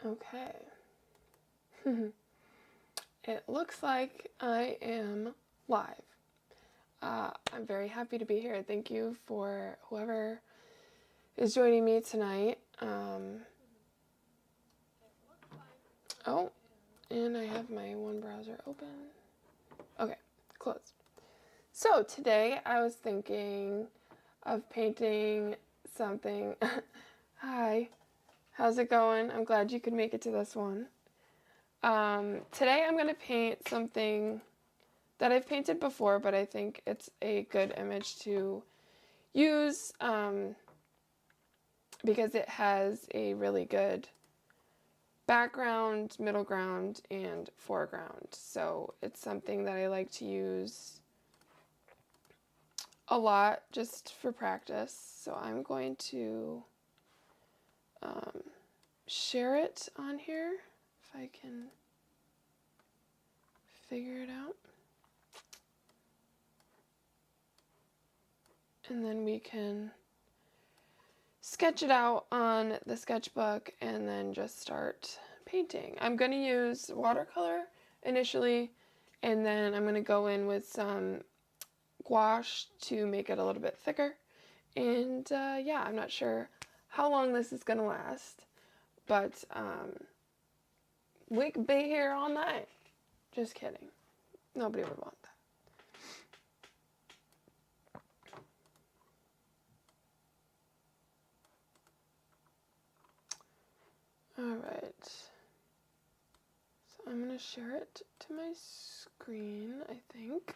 Okay. It looks like I am live. I'm very happy to be here. Thank you for whoever is joining me tonight. Oh, and I have my one browser open. Okay, closed. So today I was thinking of painting something. Hi, how's it going? I'm glad you could make it to this one. Today I'm going to paint something that I've painted before, but I think it's a good image to use because it has a really good background, middle ground, and foreground. So it's something that I like to use a lot just for practice. So I'm going to share it on here if I can figure it out. And then we can sketch it out on the sketchbook and then just start painting. I'm going to use watercolor initially, and then I'm going to go in with some gouache to make it a little bit thicker. And yeah, I'm not sure how long this is going to last, but we could be here all night. Just kidding. Nobody would want that. Alright, so I'm going to share it to my screen, I think.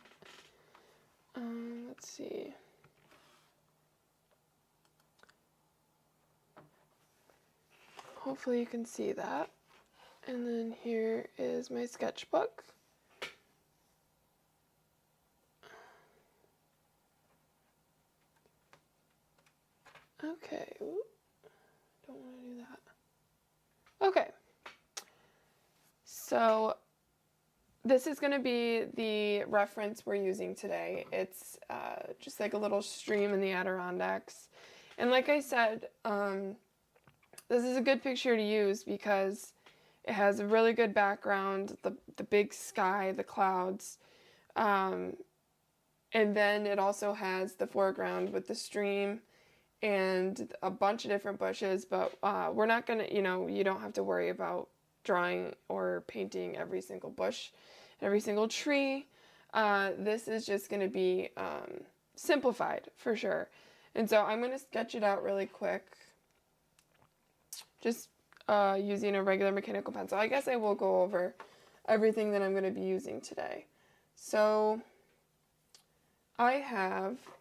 Let's see. Hopefully you can see that. And then here is my sketchbook. Okay, ooh, don't want to do that. Okay, so this is going to be the reference we're using today. It's just like a little stream in the Adirondacks. And like I said, this is a good picture to use because it has a really good background, the big sky, the clouds, and then it also has the foreground with the stream and a bunch of different bushes, but we're not going to, you don't have to worry about drawing or painting every single bush, every single tree. This is just going to be simplified for sure. And so I'm going to sketch it out really quick, just using a regular mechanical pencil. I guess I will go over everything that I'm going to be using today. So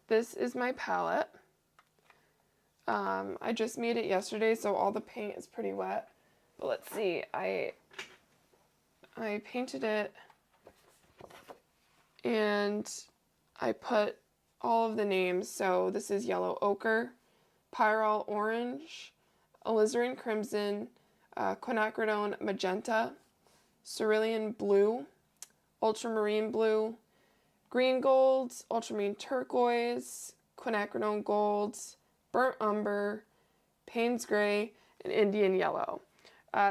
this is my palette. I just made it yesterday, so all the paint is pretty wet. But let's see, I painted it and I put all of the names. So this is yellow ochre, pyrrole orange, alizarin crimson, quinacridone magenta, cerulean blue, ultramarine blue, green gold, ultramarine turquoise, quinacridone gold, burnt umber, Payne's gray, and Indian yellow.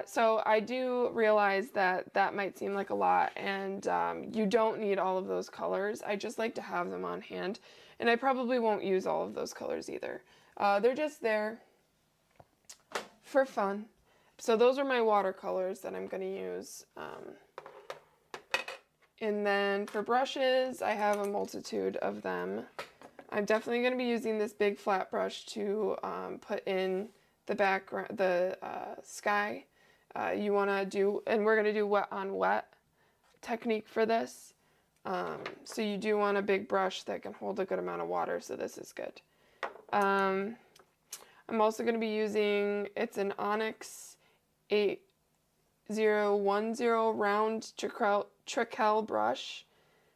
So I do realize that that might seem like a lot, and you don't need all of those colors. I just like to have them on hand, and I probably won't use all of those colors either. They're just there for fun. So those are my watercolors that I'm going to use. And then for brushes, I have a multitude of them. I'm definitely going to be using this big flat brush to put in the background, the sky. You want to do, and we're going to do wet on wet technique for this. So you do want a big brush that can hold a good amount of water, so this is good. I'm also going to be using, it's an Onyx 8010 round Trekell brush.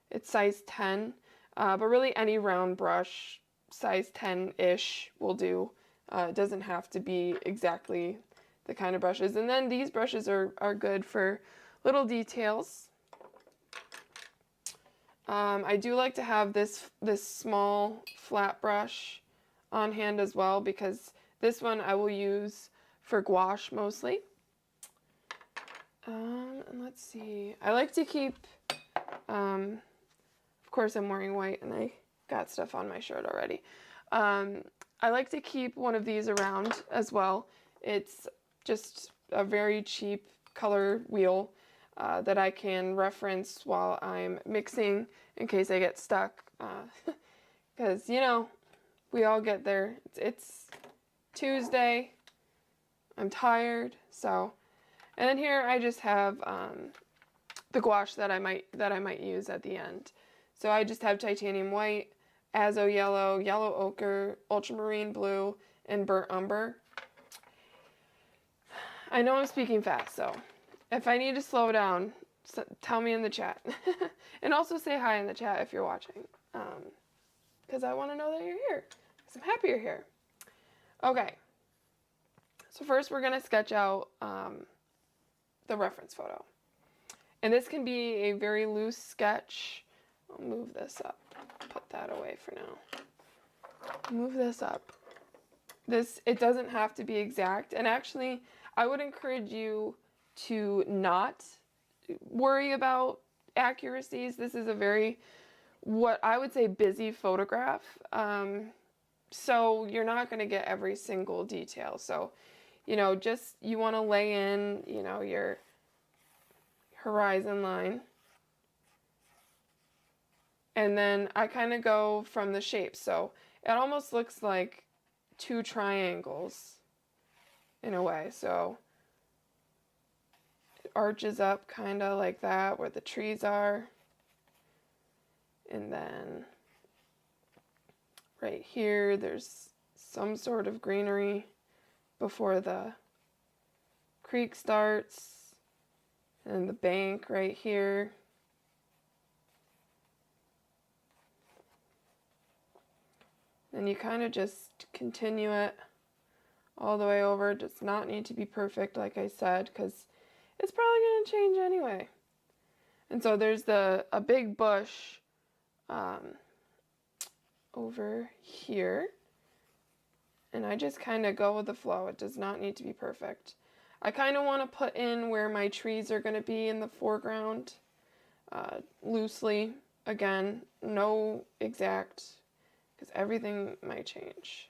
It's size 10. But really any round brush, size 10-ish will do. It doesn't have to be exactly the kind of brushes. And then these brushes are good for little details. I do like to have this small flat brush on hand as well, because this one I will use for gouache mostly. And let's see. I like to keep, of course I'm wearing white and I got stuff on my shirt already. I like to keep one of these around as well. It's just a very cheap color wheel that I can reference while I'm mixing in case I get stuck. Because, you know, we all get there. It's Tuesday. I'm tired, so. And then here I just have the gouache that I might use at the end. So I just have titanium white, azo yellow, yellow ochre, ultramarine blue, and burnt umber. I know I'm speaking fast, so if I need to slow down, tell me in the chat. And also say hi in the chat if you're watching, because I want to know that you're here, because I'm happy you're here. Okay, so first we're going to sketch out the reference photo. And this can be a very loose sketch. I'll move this up, put that away for now. Move this up. It doesn't have to be exact. And actually, I would encourage you to not worry about accuracies. This is a very, what I would say, busy photograph. So you're not going to get every single detail. So, you know, just, you want to lay in, you know, your horizon line. And then I kind of go from the shape. So it almost looks like two triangles in a way. So it arches up kind of like that where the trees are. And then right here, there's some sort of greenery before the creek starts. And the bank right here. Then you kind of just continue it all the way over. It does not need to be perfect, like I said, because it's probably going to change anyway. And so there's a big bush over here. And I just kind of go with the flow. It does not need to be perfect. I kind of want to put in where my trees are going to be in the foreground, loosely. Again, no exact, because everything might change.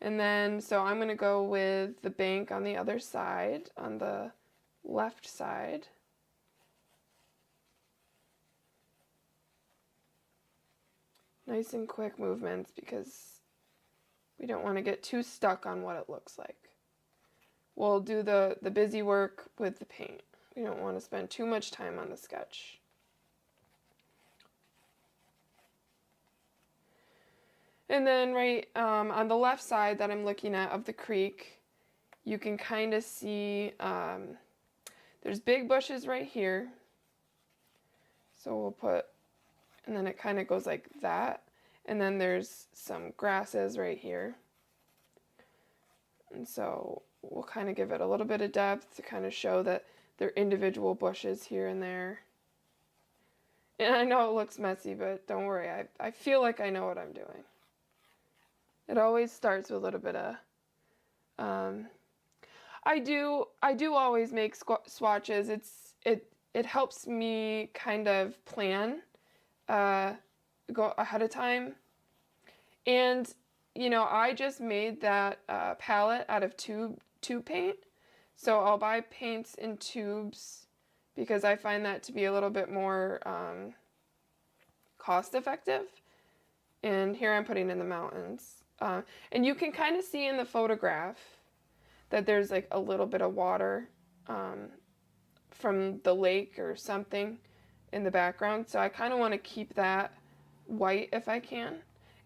And then, so I'm going to go with the bank on the other side, on the left side. Nice and quick movements because we don't want to get too stuck on what it looks like. We'll do the busy work with the paint. We don't want to spend too much time on the sketch. And then right on the left side that I'm looking at of the creek, you can kind of see there's big bushes right here. So we'll put, and then it kind of goes like that. And then there's some grasses right here. And so we'll kind of give it a little bit of depth to kind of show that they're individual bushes here and there. And I know it looks messy, but don't worry. I feel like I know what I'm doing. It always starts with a little bit of, I do always make swatches. It helps me kind of plan, go ahead of time. And, you know, I just made that palette out of tube paint. So I'll buy paints in tubes because I find that to be a little bit more cost effective. And here I'm putting in the mountains. And you can kind of see in the photograph that there's like a little bit of water from the lake or something in the background. So I kind of want to keep that white if I can.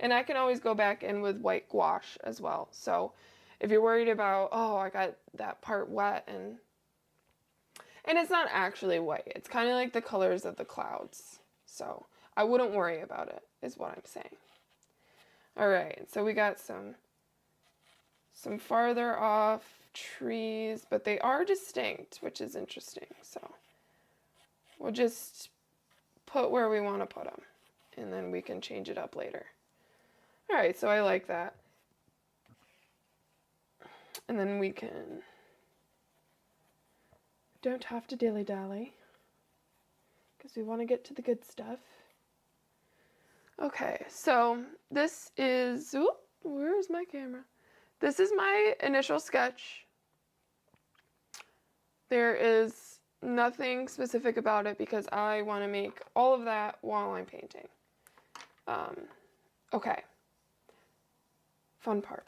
And I can always go back in with white gouache as well. So if you're worried about, oh, I got that part wet and it's not actually white. It's kind of like the colors of the clouds. So I wouldn't worry about it, is what I'm saying. All right, so we got some farther off trees, but they are distinct, which is interesting. So we'll just put where we want to put them, and then we can change it up later. All right, so I like that. And then we can don't have to dilly-dally because we want to get to the good stuff. Okay, so this is, where's my camera? This is my initial sketch. There is nothing specific about it because I want to make all of that while I'm painting. Okay, fun part.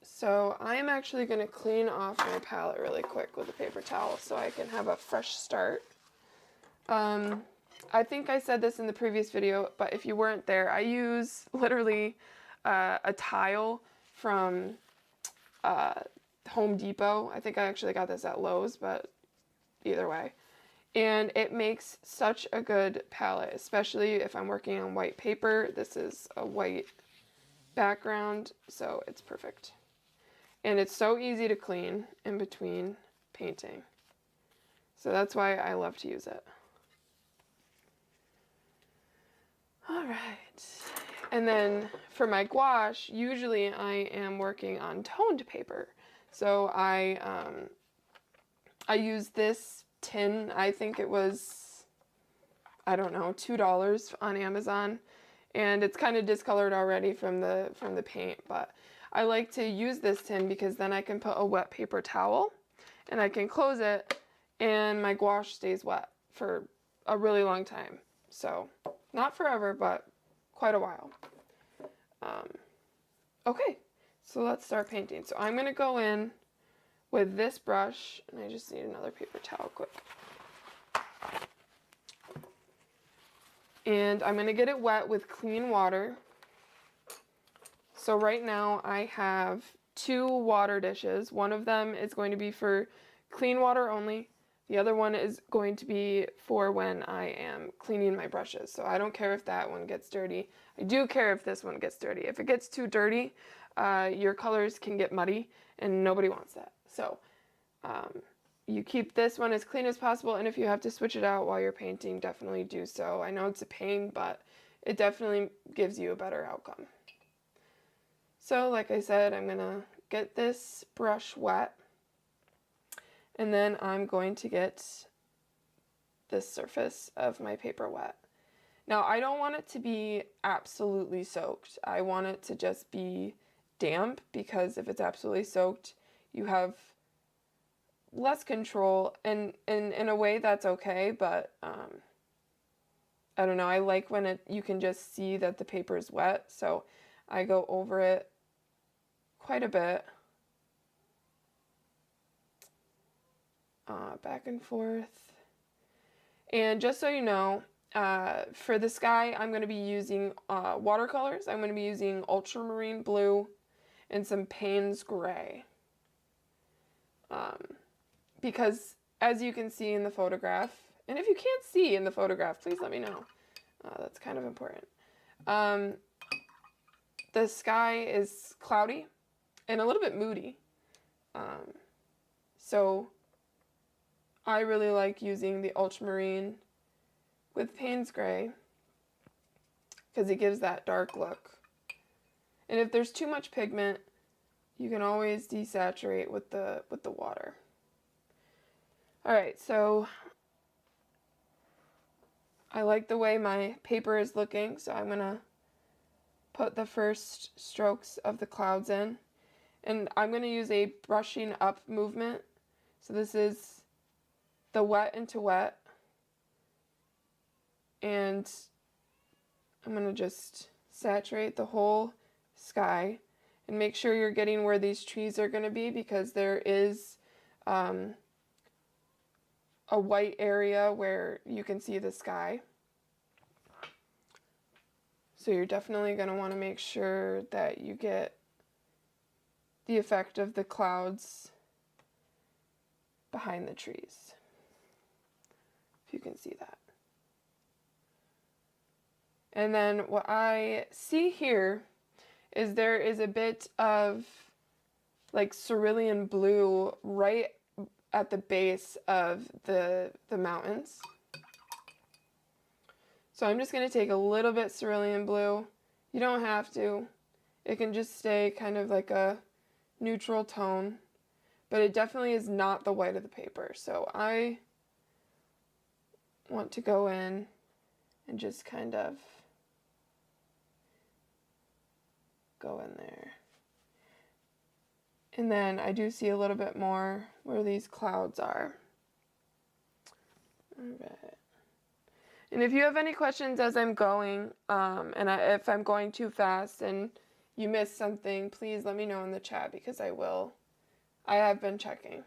So I'm actually going to clean off my palette really quick with a paper towel so I can have a fresh start. I think I said this in the previous video, but if you weren't there, I use literally a tile from Home Depot. I think I actually got this at Lowe's, but either way. And it makes such a good palette, especially if I'm working on white paper. This is a white background, so it's perfect. And it's so easy to clean in between painting. So that's why I love to use it. All right. And then for my gouache, usually I am working on toned paper. So I use this tin. I think it was, I don't know, $2 on Amazon. And it's kind of discolored already from the paint, but I like to use this tin because then I can put a wet paper towel and I can close it and my gouache stays wet for a really long time. So not forever, but quite a while. Okay, so let's start painting. So I'm going to go in with this brush, and I just need another paper towel quick. And I'm going to get it wet with clean water. So right now I have 2 water dishes. One of them is going to be for clean water only. The other one is going to be for when I am cleaning my brushes. So I don't care if that one gets dirty. I do care if this one gets dirty. If it gets too dirty, your colors can get muddy and nobody wants that. So you keep this one as clean as possible, and if you have to switch it out while you're painting, definitely do so. I know it's a pain, but it definitely gives you a better outcome. So like I said, I'm gonna get this brush wet. And then I'm going to get this surface of my paper wet. Now, I don't want it to be absolutely soaked. I want it to just be damp, because if it's absolutely soaked, you have less control, and in a way that's okay, but I don't know, I like when you can just see that the paper is wet, so I go over it quite a bit. Back and forth. And just so you know, for the sky, I'm going to be using watercolors. I'm going to be using ultramarine blue and some Payne's gray. Because as you can see in the photograph, and if you can't see in the photograph, please let me know. That's kind of important. The sky is cloudy and a little bit moody. So I really like using the ultramarine with Payne's gray because it gives that dark look. And if there's too much pigment, you can always desaturate with the water. All right, so I like the way my paper is looking, so I'm gonna put the first strokes of the clouds in, and I'm gonna use a brushing up movement. So this is the wet into wet, and I'm going to just saturate the whole sky and make sure you're getting where these trees are going to be, because there is a white area where you can see the sky. So you're definitely going to want to make sure that you get the effect of the clouds behind the trees. You can see that. And then what I see here is there is a bit of like cerulean blue right at the base of the mountains. So I'm just going to take a little bit cerulean blue. You don't have to. It can just stay kind of like a neutral tone. but it definitely is not the white of the paper. So I want to go in and just kind of go in there. And then I do see a little bit more where these clouds are. All right. And if you have any questions as I'm going, if I'm going too fast and you missed something, please let me know in the chat because I will. I have been checking.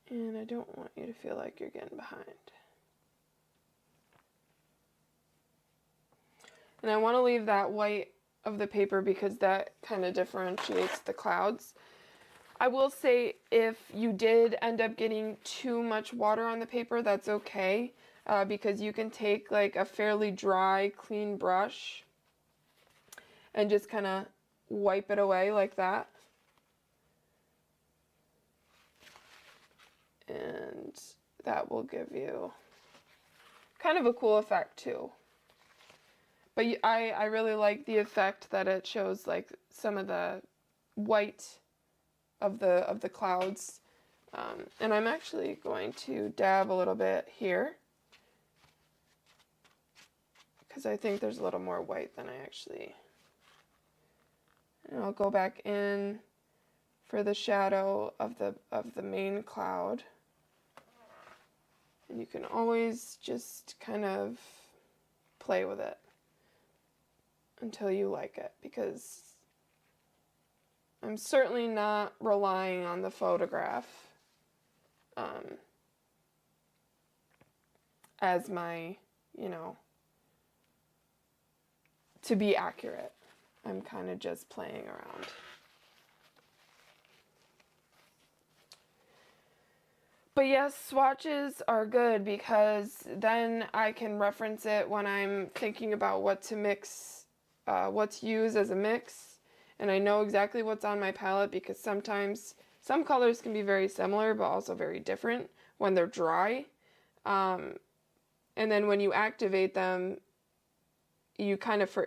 And I don't want you to feel like you're getting behind. And I want to leave that white of the paper because that kind of differentiates the clouds. I will say if you did end up getting too much water on the paper, that's okay, because you can take like a fairly dry, clean brush and just kind of wipe it away like that. And that will give you kind of a cool effect too. But I really like the effect that it shows like some of the white of the clouds. And I'm actually going to dab a little bit here because I think there's a little more white than I actually. And I'll go back in for the shadow of the main cloud. And you can always just kind of play with it until you like it, because I'm certainly not relying on the photograph as my, to be accurate. I'm kind of just playing around. But yes, swatches are good because then I can reference it when I'm thinking about what to mix, what to use as a mix. And I know exactly what's on my palette because sometimes some colors can be very similar but also very different when they're dry. And then when you activate them, you kind of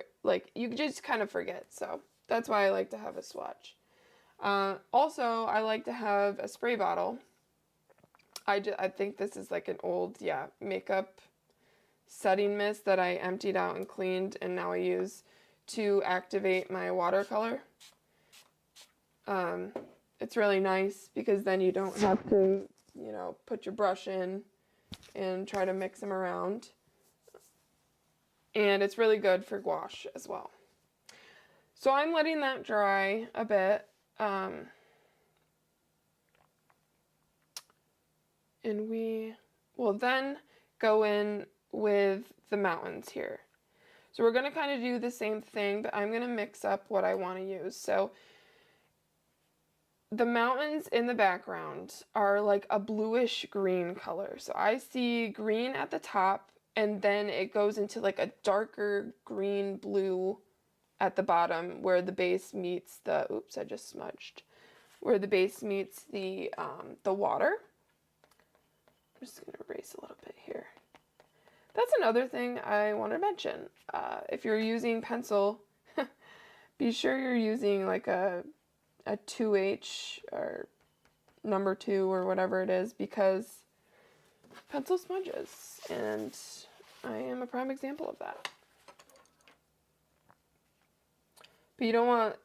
you just kind of forget. So that's why I like to have a swatch. Also, I like to have a spray bottle. I think this is like an old, makeup setting mist that I emptied out and cleaned and now I use to activate my watercolor. It's really nice because then you don't have to, put your brush in and try to mix them around. And it's really good for gouache as well. So I'm letting that dry a bit. And we will then go in with the mountains here. So we're going to kind of do the same thing, but I'm going to mix up what I want to use. So the mountains in the background are like a bluish green color. So I see green at the top, and then it goes into like a darker green blue at the bottom where the base meets the, oops, I just smudged, where the base meets the water. I'm just going to erase a little bit here. That's another thing I want to mention. If you're using pencil, be sure you're using like a 2H or number 2 or whatever it is, because pencil smudges, and I am a prime example of that. But you don't want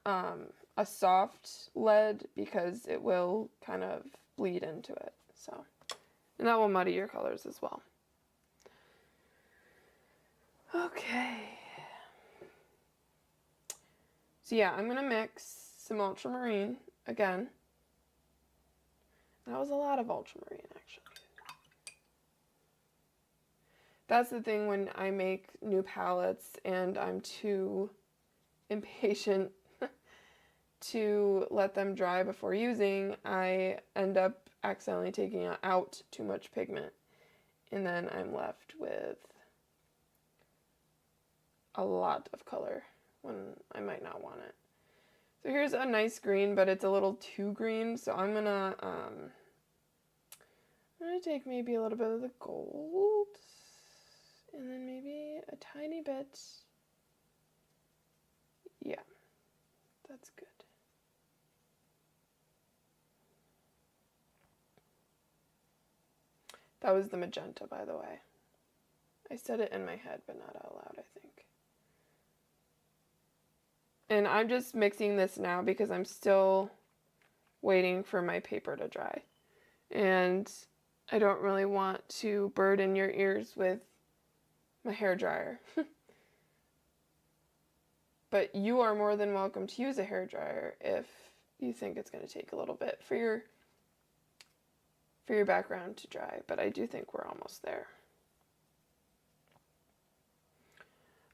a soft lead because it will kind of bleed into it. So. And that will muddy your colors as well. Okay. So yeah, I'm going to mix some ultramarine again. That was a lot of ultramarine, actually. That's the thing when I make new palettes and I'm too impatient to let them dry before using, I end up accidentally taking out too much pigment, and then I'm left with a lot of color when I might not want it. So here's a nice green, but it's a little too green, so I'm gonna take maybe a little bit of the gold, and then maybe a tiny bit, yeah. that's good. That was the magenta, by the way. I said it in my head, but not out loud, I think. And I'm just mixing this now because I'm still waiting for my paper to dry. And I don't really want to burden your ears with my hair dryer. But you are more than welcome to use a hair dryer if you think it's going to take a little bit for your background to dry. But I do think we're almost there.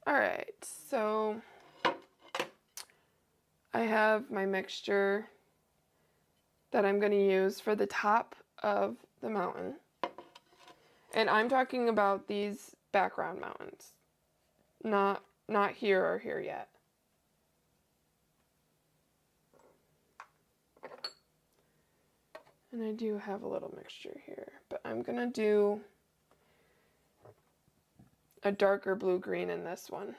All right, so I have my mixture that I'm going to use for the top of the mountain. And I'm talking about these background mountains, not here or here yet. And I do have a little mixture here, but I'm going to do a darker blue-green in this one.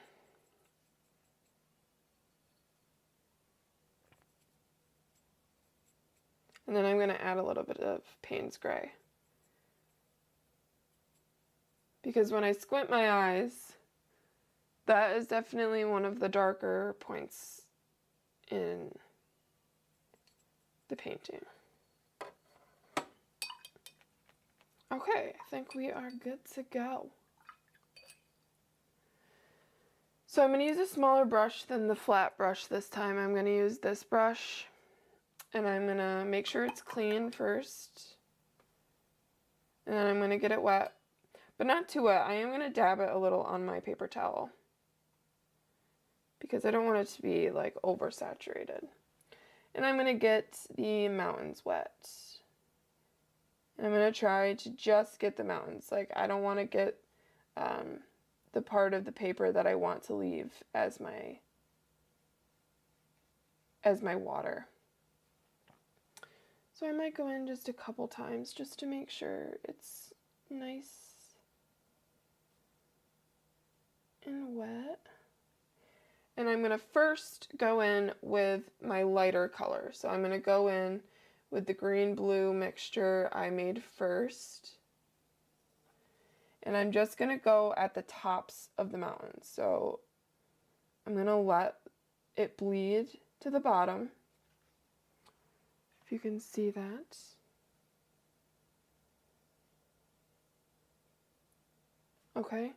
And then I'm going to add a little bit of Payne's Gray. Because when I squint my eyes, that is definitely one of the darker points in the painting. Okay, I think we are good to go. So I'm going to use a smaller brush than the flat brush this time. I'm going to use this brush, and I'm going to make sure it's clean first. And then I'm going to get it wet, but not too wet. I am going to dab it a little on my paper towel because I don't want it to be like oversaturated. And I'm going to get the mountains wet. And I'm going to try to just get the mountains. Like, I don't want to get the part of the paper that I want to leave as my water. So I might go in just a couple times just to make sure it's nice and wet. And I'm going to first go in with my lighter color. So I'm going to go in with the green-blue mixture I made first. And I'm just going to go at the tops of the mountains. So I'm going to let it bleed to the bottom. If you can see that. Okay.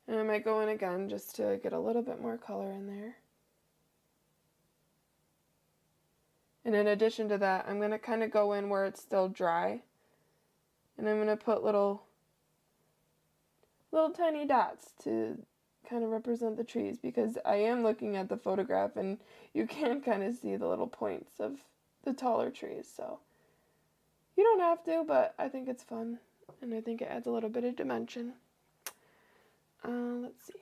And I might go in again just to get a little bit more color in there. And in addition to that, I'm going to kind of go in where it's still dry. And I'm going to put little tiny dots to kind of represent the trees, because I am looking at the photograph and you can kind of see the little points of the taller trees. So you don't have to, but I think it's fun and I think it adds a little bit of dimension. Let's see.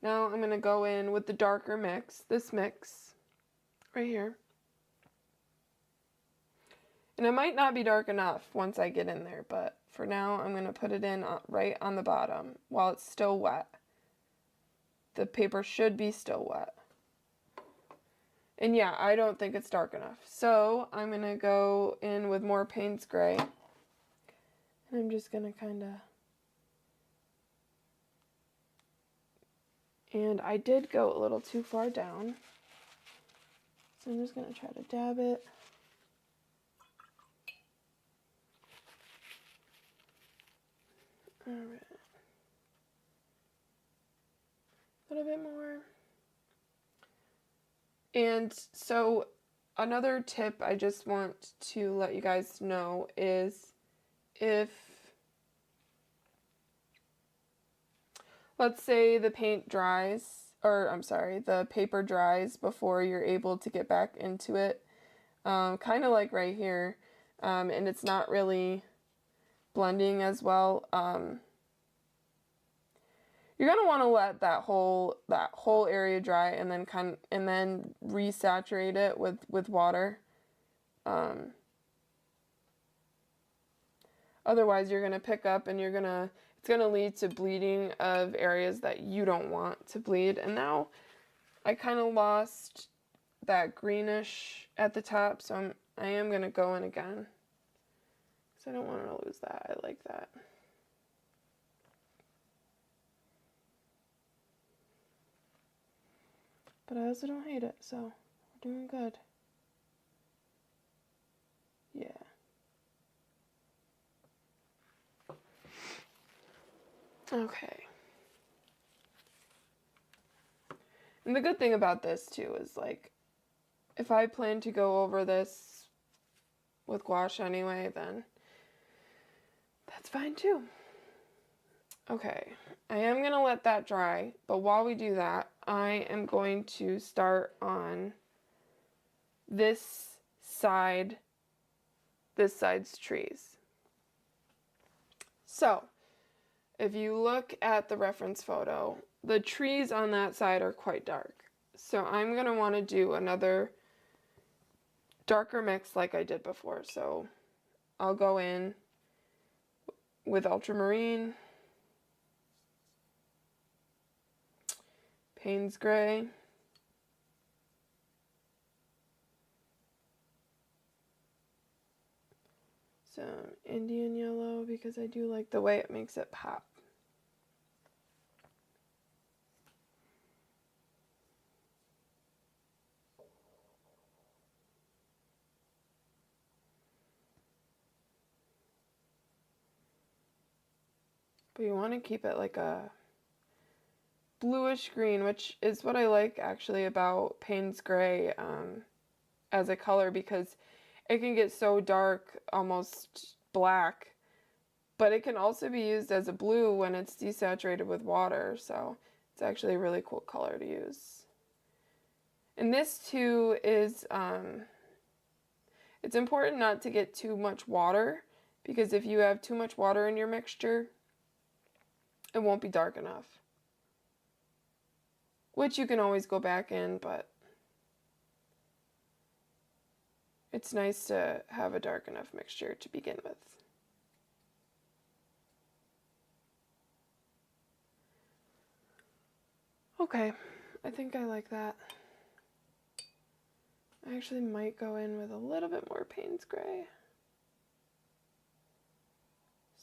Now I'm going to go in with the darker mix, this mix right here. And it might not be dark enough once I get in there, but for now I'm going to put it in right on the bottom while it's still wet. The paper should be still wet. And yeah, I don't think it's dark enough. So I'm going to go in with more Payne's Gray. And I'm just going to kind of... And I did go a little too far down. So I'm just going to try to dab it. All right. A little bit more. And so another tip I just want to let you guys know is if, let's say the paint dries, or I'm sorry, the paper dries before you're able to get back into it, kind of like right here, and it's not really blending as well, you're gonna want to let that whole area dry and then resaturate it with water. Otherwise, you're gonna pick up and it's gonna lead to bleeding of areas that you don't want to bleed. And now I kind of lost that greenish at the top, so I am going to go in again. Because I don't want to lose that. I like that. But I also don't hate it, so we're doing good. Yeah. Okay. And the good thing about this too is, like, if I plan to go over this with gouache anyway, then that's fine too. Okay, I am going to let that dry, but while we do that, I am going to start on this side's trees. So, if you look at the reference photo, the trees on that side are quite dark. So I'm going to want to do another darker mix like I did before. So I'll go in with ultramarine, Payne's Gray, some Indian yellow because I do like the way it makes it pop. But you want to keep it like a bluish green, which is what I like actually about Payne's Gray as a color, because it can get so dark, almost black, but it can also be used as a blue when it's desaturated with water, so it's actually a really cool color to use. And this too is, it's important not to get too much water, because if you have too much water in your mixture, it won't be dark enough. Which you can always go back in, but it's nice to have a dark enough mixture to begin with. Okay, I think I like that. I actually might go in with a little bit more Payne's Gray.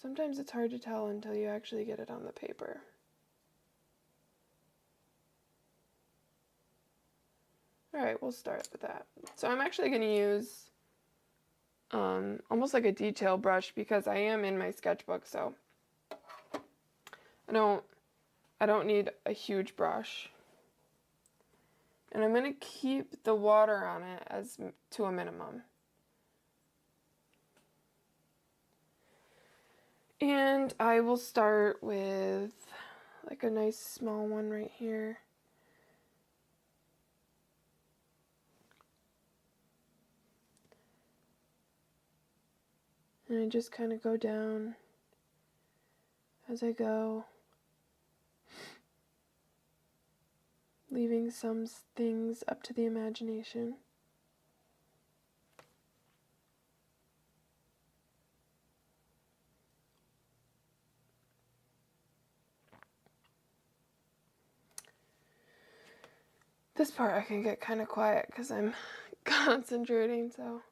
Sometimes it's hard to tell until you actually get it on the paper. Alright, we'll start with that. So I'm actually going to use almost like a detail brush because I am in my sketchbook, so I don't need a huge brush. And I'm going to keep the water on it as to a minimum. And I will start with like a nice small one right here. And I just kind of go down as I go, leaving some things up to the imagination. This part I can get kind of quiet because I'm concentrating, so.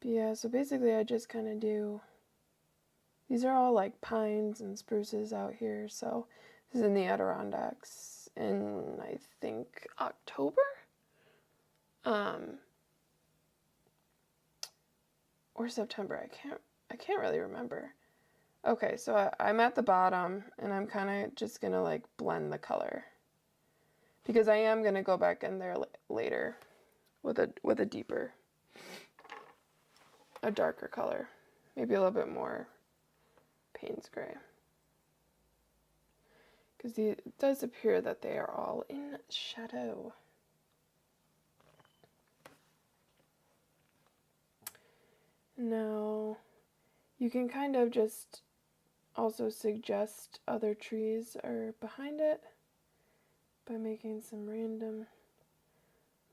But yeah, so basically I just kind of do, these are all like pines and spruces out here, so this is in the Adirondacks in, I think, October? Or September, I can't really remember. Okay, so I'm at the bottom, and I'm kind of just gonna like blend the color, because I am gonna go back in there later with a deeper, a darker color, maybe a little bit more Payne's Gray, because it does appear that they are all in shadow. Now, you can kind of just also suggest other trees are behind it by making some random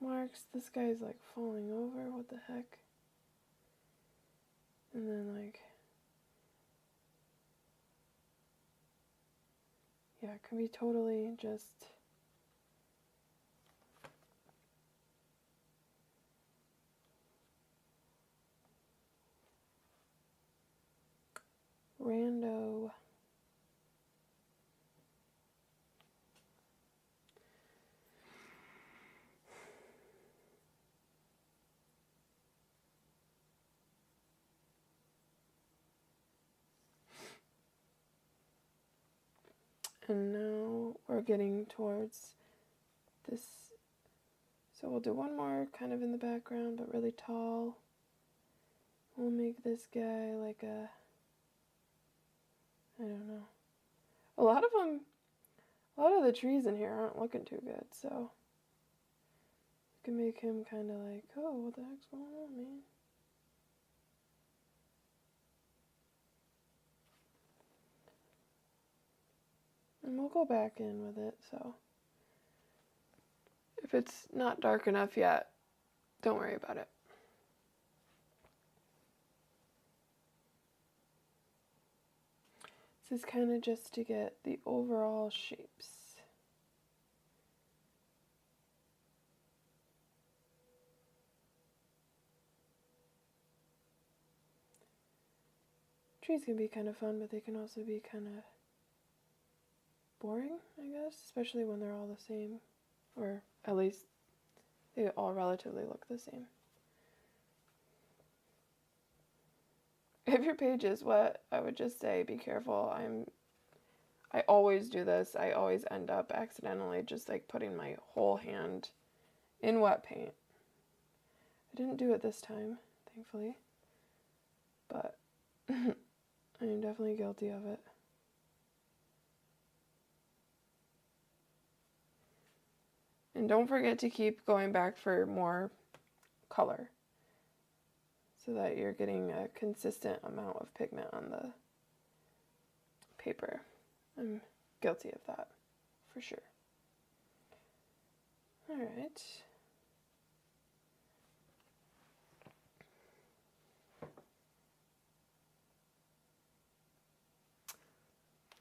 marks. This guy's like falling over. What the heck? And then like, yeah, it can be totally just rando. And now we're getting towards this, so we'll do one more kind of in the background, but really tall. We'll make this guy like a, I don't know. A lot of the trees in here aren't looking too good, so we can make him kind of like, oh, what the heck's going on, man? And we'll go back in with it, so if it's not dark enough yet, don't worry about it. This is kind of just to get the overall shapes. Trees can be kind of fun, but they can also be kind of boring, I guess, especially when they're all the same, or at least they all relatively look the same. If your page is wet, I would just say be careful. I always do this. I always end up accidentally just like putting my whole hand in wet paint. I didn't do it this time, thankfully, but I am definitely guilty of it. And don't forget to keep going back for more color so that you're getting a consistent amount of pigment on the paper. I'm guilty of that, for sure. All right.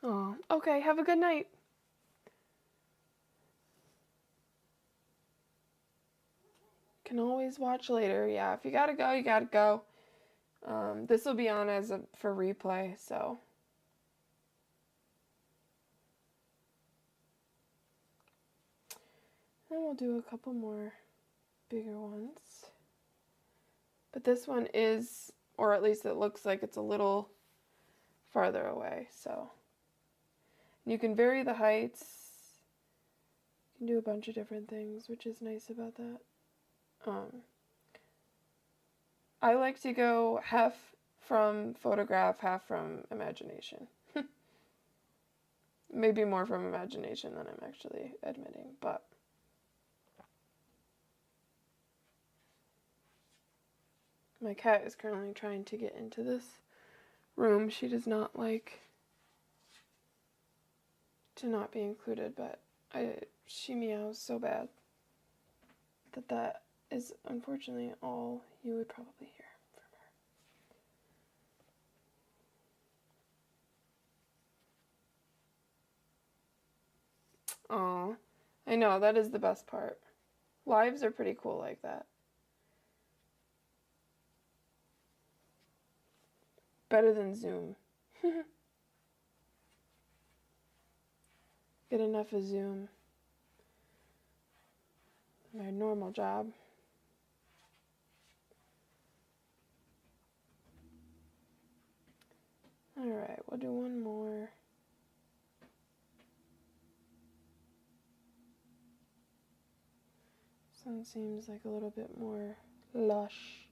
Oh, okay, have a good night. Can always watch later. Yeah, if you gotta go, you gotta go. This will be on as for replay, so. And we'll do a couple more bigger ones. But this one is, or at least it looks like it's a little farther away, so. You can vary the heights. You can do a bunch of different things, which is nice about that. I like to go half from photograph, half from imagination. Maybe more from imagination than I'm actually admitting, but my cat is currently trying to get into this room. She does not like to not be included, but she meows so bad that is unfortunately all you would probably hear from her. Aw, I know, that is the best part. Lives are pretty cool like that. Better than Zoom. Get enough of Zoom. My normal job. Alright, we'll do one more. This one seems like a little bit more lush.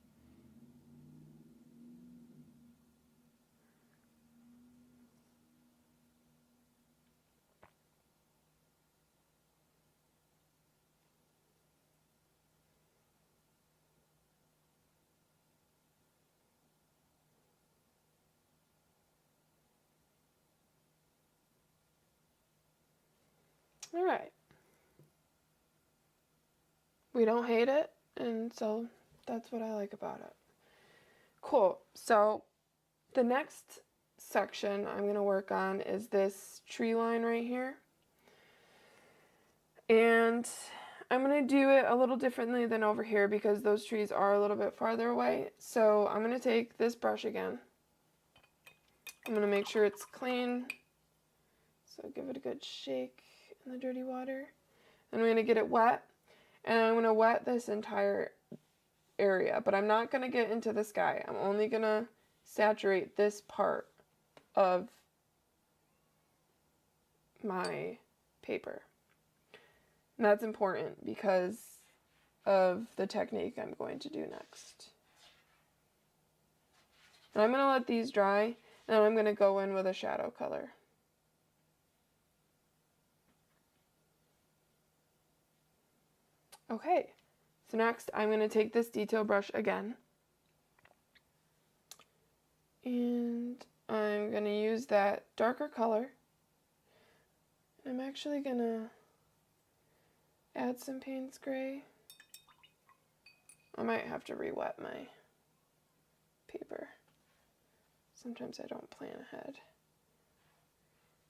Alright. we don't hate it, and so that's what I like about it. Cool. So the next section I'm going to work on is this tree line right here. And I'm going to do it a little differently than over here because those trees are a little bit farther away. So I'm going to take this brush again. I'm going to make sure it's clean. So give it a good shake in the dirty water. And I'm going to get it wet. And I'm going to wet this entire area. But I'm not going to get into the sky. I'm only going to saturate this part of my paper. And that's important because of the technique I'm going to do next. And I'm going to let these dry, and then I'm going to go in with a shadow color. Okay, so next I'm going to take this detail brush again. And I'm going to use that darker color. I'm actually going to add some Payne's Gray. I might have to re-wet my paper. Sometimes I don't plan ahead.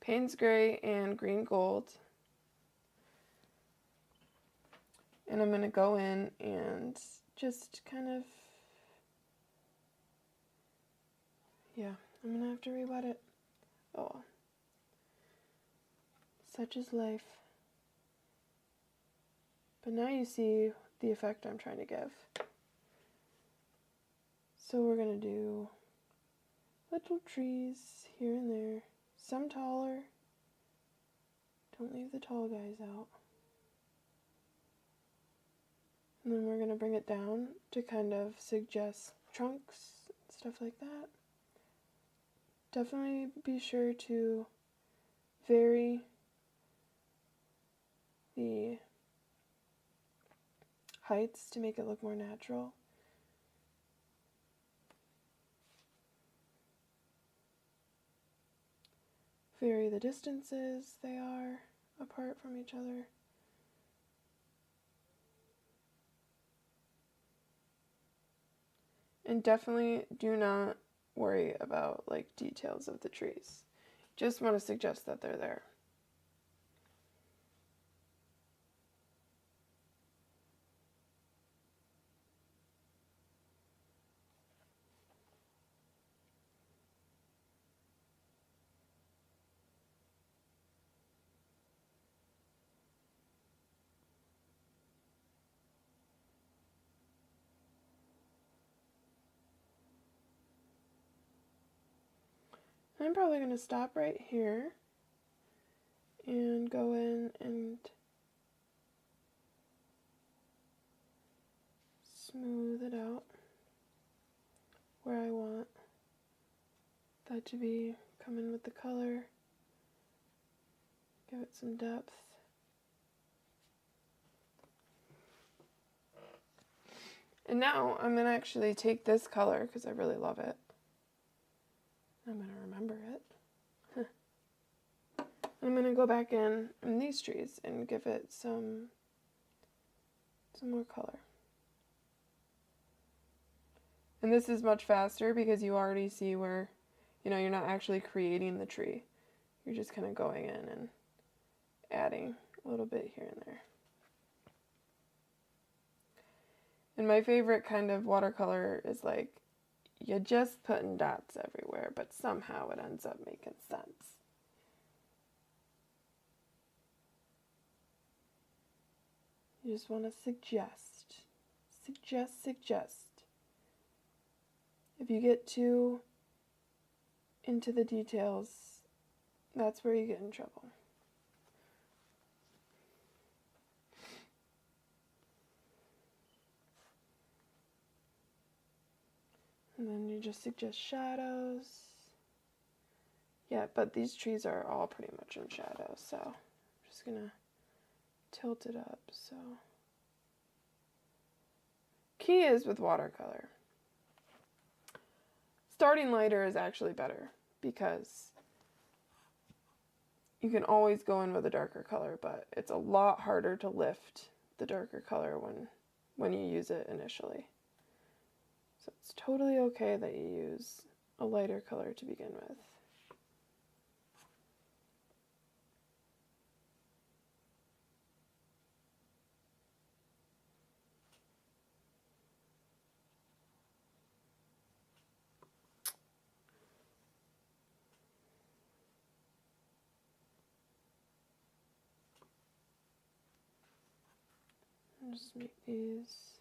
Payne's Gray and Green Gold. And I'm going to go in and just kind of, yeah, I'm going to have to re-wet it. Oh, such is life. But now you see the effect I'm trying to give. So we're going to do little trees here and there, some taller. Don't leave the tall guys out. And then we're going to bring it down to kind of suggest trunks, stuff like that. Definitely be sure to vary the heights to make it look more natural. Vary the distances they are apart from each other. And definitely do not worry about like details of the trees. Just want to suggest that they're there. I'm probably going to stop right here and go in and smooth it out where I want that to be. Come in with the color, give it some depth. And now I'm going to actually take this color because I really love it. I'm going to remember it. I'm going to go back in these trees and give it some more color. And this is much faster because you already see where, you're not actually creating the tree. You're just kind of going in and adding a little bit here and there. And my favorite kind of watercolor is like, you're just putting dots everywhere, but somehow it ends up making sense. You just want to suggest. If you get too into the details, that's where you get in trouble. And then you just suggest shadows. Yeah, but these trees are all pretty much in shadow, so I'm just gonna tilt it up. So key is with watercolor, starting lighter is actually better because you can always go in with a darker color, but it's a lot harder to lift the darker color when you use it initially. So it's totally okay that you use a lighter color to begin with. Just make these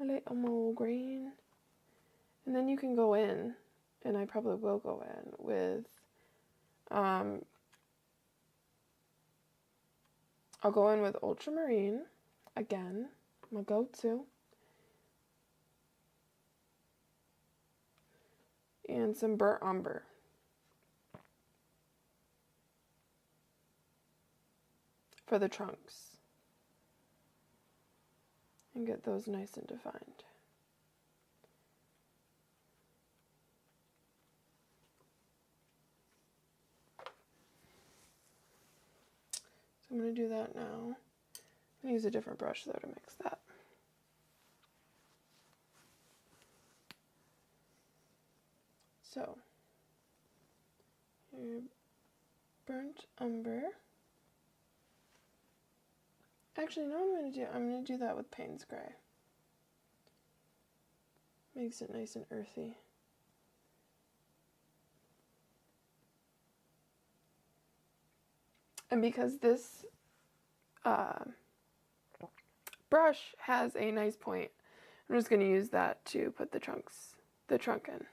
a little more green. And then you can go in, and I probably will go in with, I'll go in with ultramarine, again, my go-to. And some burnt umber. For the trunks. And get those nice and defined. So I'm going to do that now. I'm going to use a different brush though to mix that. So, your burnt umber. Actually, no, I'm going to do that with Payne's Gray. Makes it nice and earthy. And because this brush has a nice point, I'm just going to use that to put the trunk in.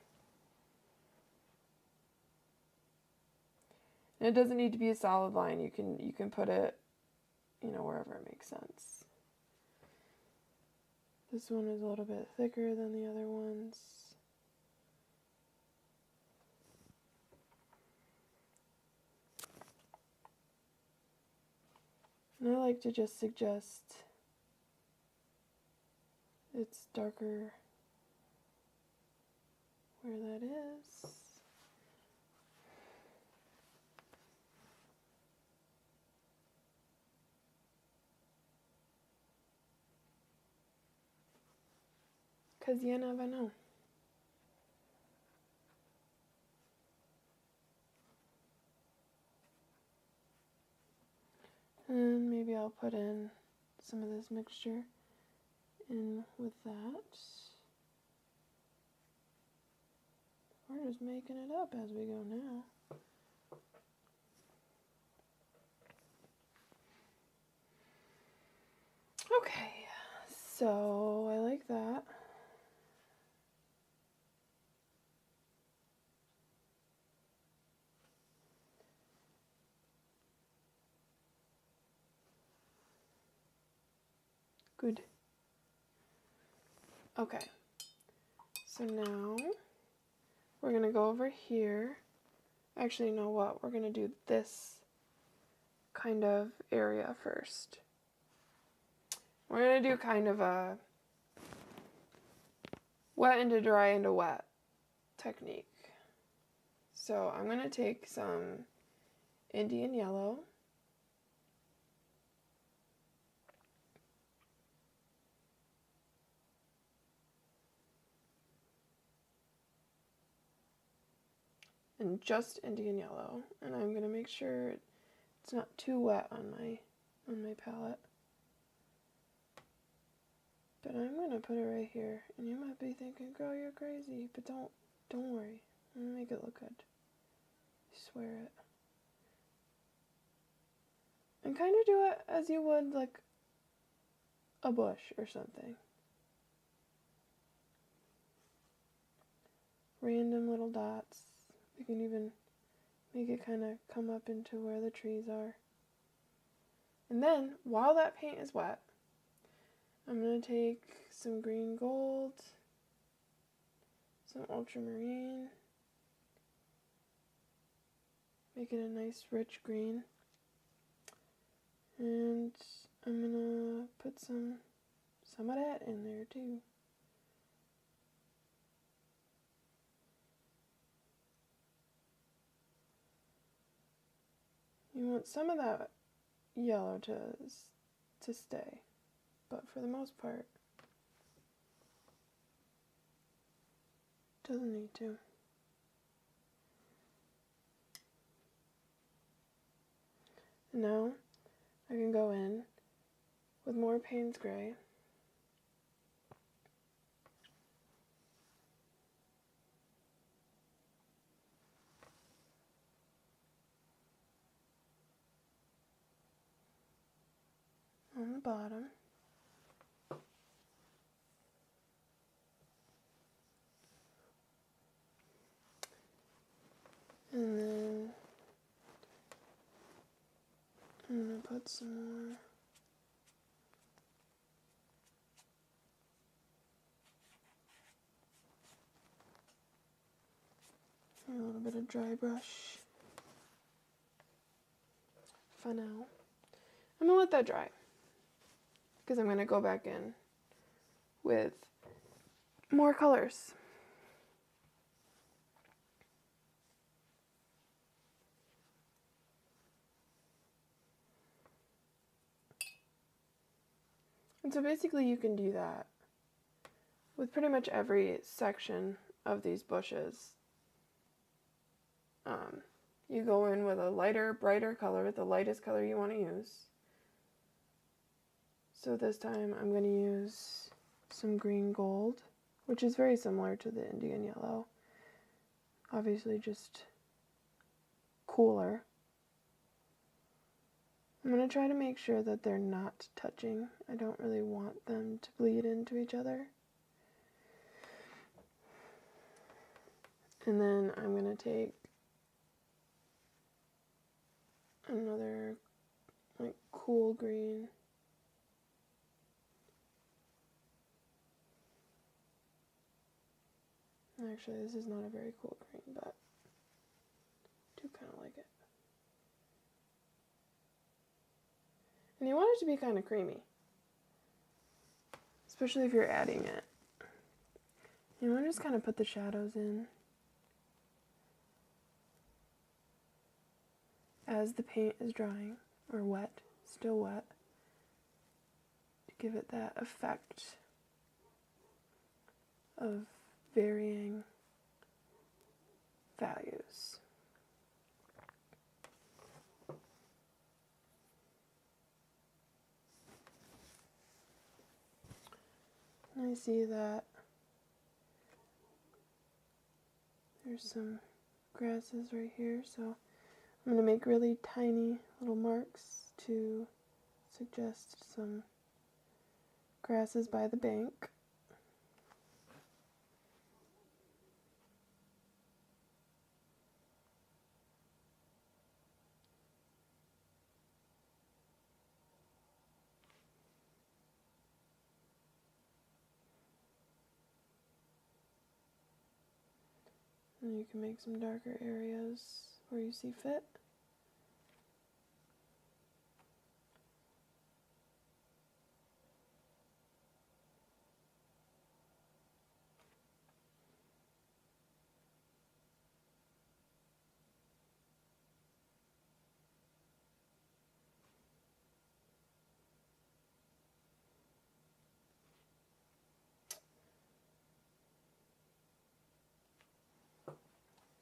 And it doesn't need to be a solid line. You can put it, wherever it makes sense. This one is a little bit thicker than the other ones. And I like to just suggest it's darker where that is. Because you never know. And maybe I'll put in some of this mixture in with that. We're just making it up as we go now. Okay, so I like that. Good. Okay, so now we're going to go over here. Actually, you know what? We're going to do this kind of area first. We're going to do kind of a wet into dry into wet technique. So I'm going to take some Indian yellow. And just Indian yellow, and I'm gonna make sure it's not too wet on my palette. But I'm gonna put it right here, and you might be thinking, "Girl, you're crazy," but don't worry. I'm gonna make it look good. I swear it. And kind of do it as you would like a bush or something. Random little dots. You can even make it kind of come up into where the trees are. And then, while that paint is wet, I'm going to take some green gold, some ultramarine, make it a nice rich green, and I'm going to put some of that in there too. You want some of that yellow to stay, but for the most part, doesn't need to. And now I can go in with more Payne's Gray. On the bottom. And then I'm going to put some more. A little bit of dry brush for now. I'm going to let that dry because I'm going to go back in with more colors. And so basically you can do that with pretty much every section of these bushes. You go in with a lighter, brighter color, the lightest color you want to use. So this time I'm going to use some green gold, which is very similar to the Indian yellow. Obviously just cooler. I'm going to try to make sure that they're not touching. I don't really want them to bleed into each other. And then I'm going to take another like cool green. Actually, this is not a very cool green, but I do kind of like it. And you want it to be kind of creamy, especially if you're adding it. You want to just kind of put the shadows in as the paint is drying, or wet, still wet, to give it that effect of varying values. And I see that there's some grasses right here, so I'm going to make really tiny little marks to suggest some grasses by the bank. And you can make some darker areas where you see fit.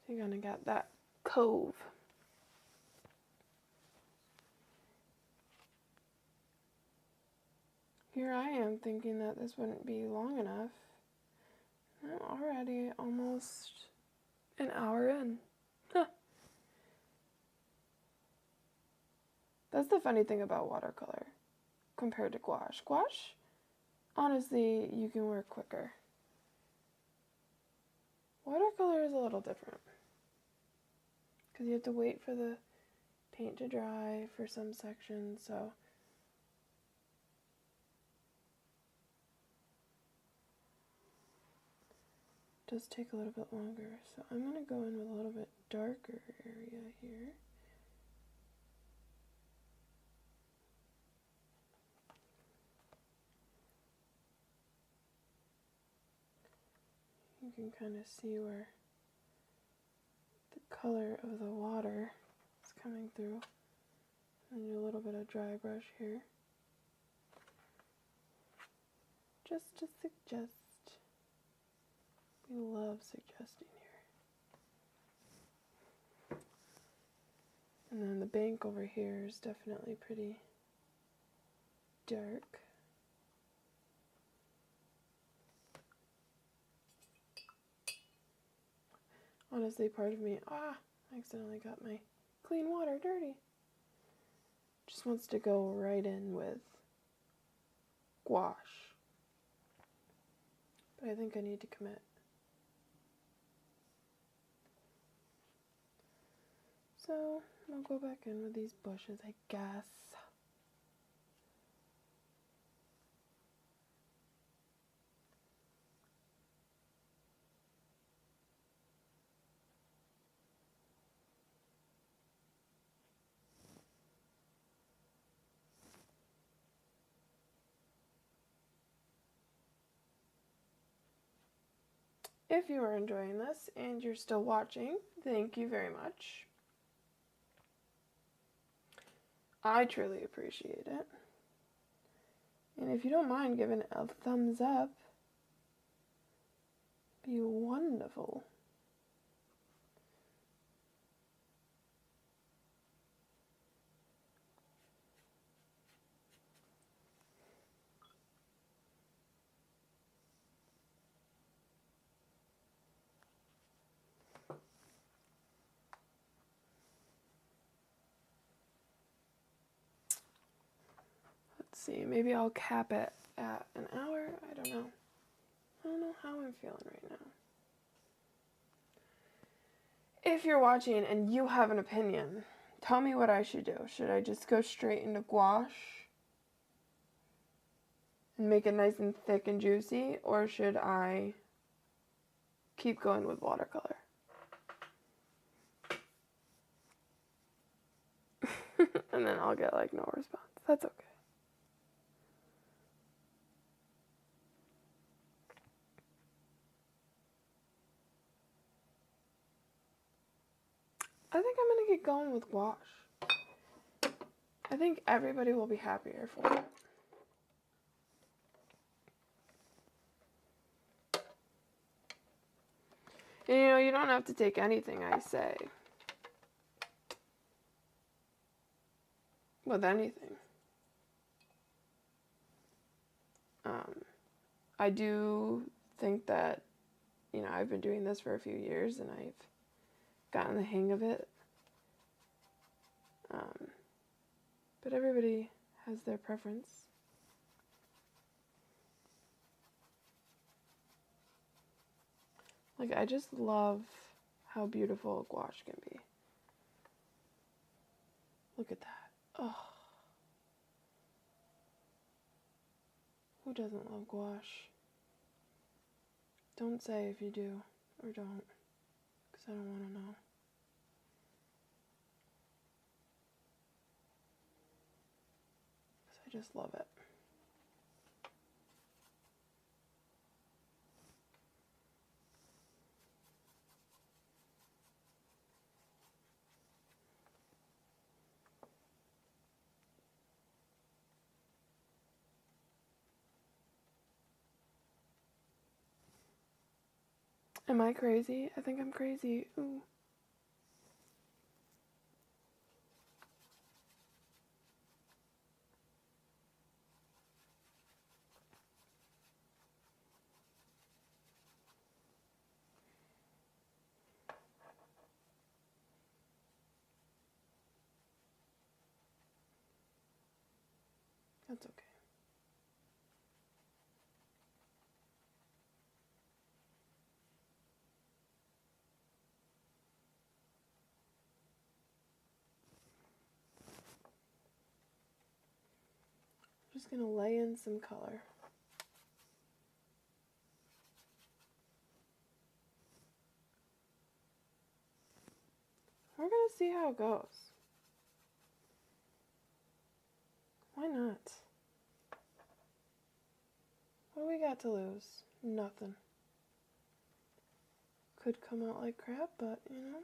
So you kind of got that cove. Here I am thinking that this wouldn't be long enough. I'm already almost an hour in. Huh. That's the funny thing about watercolor compared to gouache. Gouache, honestly, you can work quicker. Watercolor is a little different because you have to wait for the paint to dry for some sections, so it does take a little bit longer. So I'm going to go in with a little bit darker area here. You can kind of see where the color of the water is coming through. And do a little bit of dry brush here. Just to suggest. We love suggesting here. And then the bank over here is definitely pretty dark. Honestly, part of me, I accidentally got my clean water dirty. Just wants to go right in with gouache. But I think I need to commit. So I'll go back in with these bushes, I guess. If you are enjoying this and you're still watching, thank you very much. I truly appreciate it. And if you don't mind giving it a thumbs up, it'd be wonderful. Let's see, maybe I'll cap it at an hour. I don't know. I don't know how I'm feeling right now. If you're watching and you have an opinion, tell me what I should do. Should I just go straight into gouache and make it nice and thick and juicy, or should I keep going with watercolor? And then I'll get like no response. That's okay. I think I'm going to get going with gouache. I think everybody will be happier for it. And, you know, you don't have to take anything I say with anything. I do think that, you know, I've been doing this for a few years and I've gotten the hang of it. But everybody has their preference. Like, I just love how beautiful gouache can be. Look at that. Oh. Who doesn't love gouache? Don't say if you do or don't, because I don't want to know. Because I just love it. Am I crazy? I think I'm crazy. Ooh. That's okay. I'm just going to lay in some color. We're going to see how it goes. Why not? What do we got to lose? Nothing. Could come out like crap, but, you know.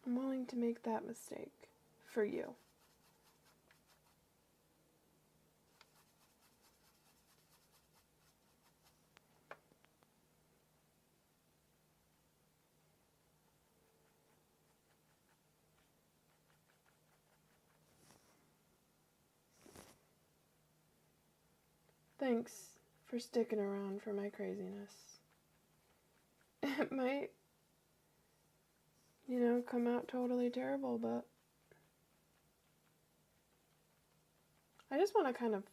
I'm willing to make that mistake for you. Thanks for sticking around for my craziness. It might, come out totally terrible, but I just want to kind of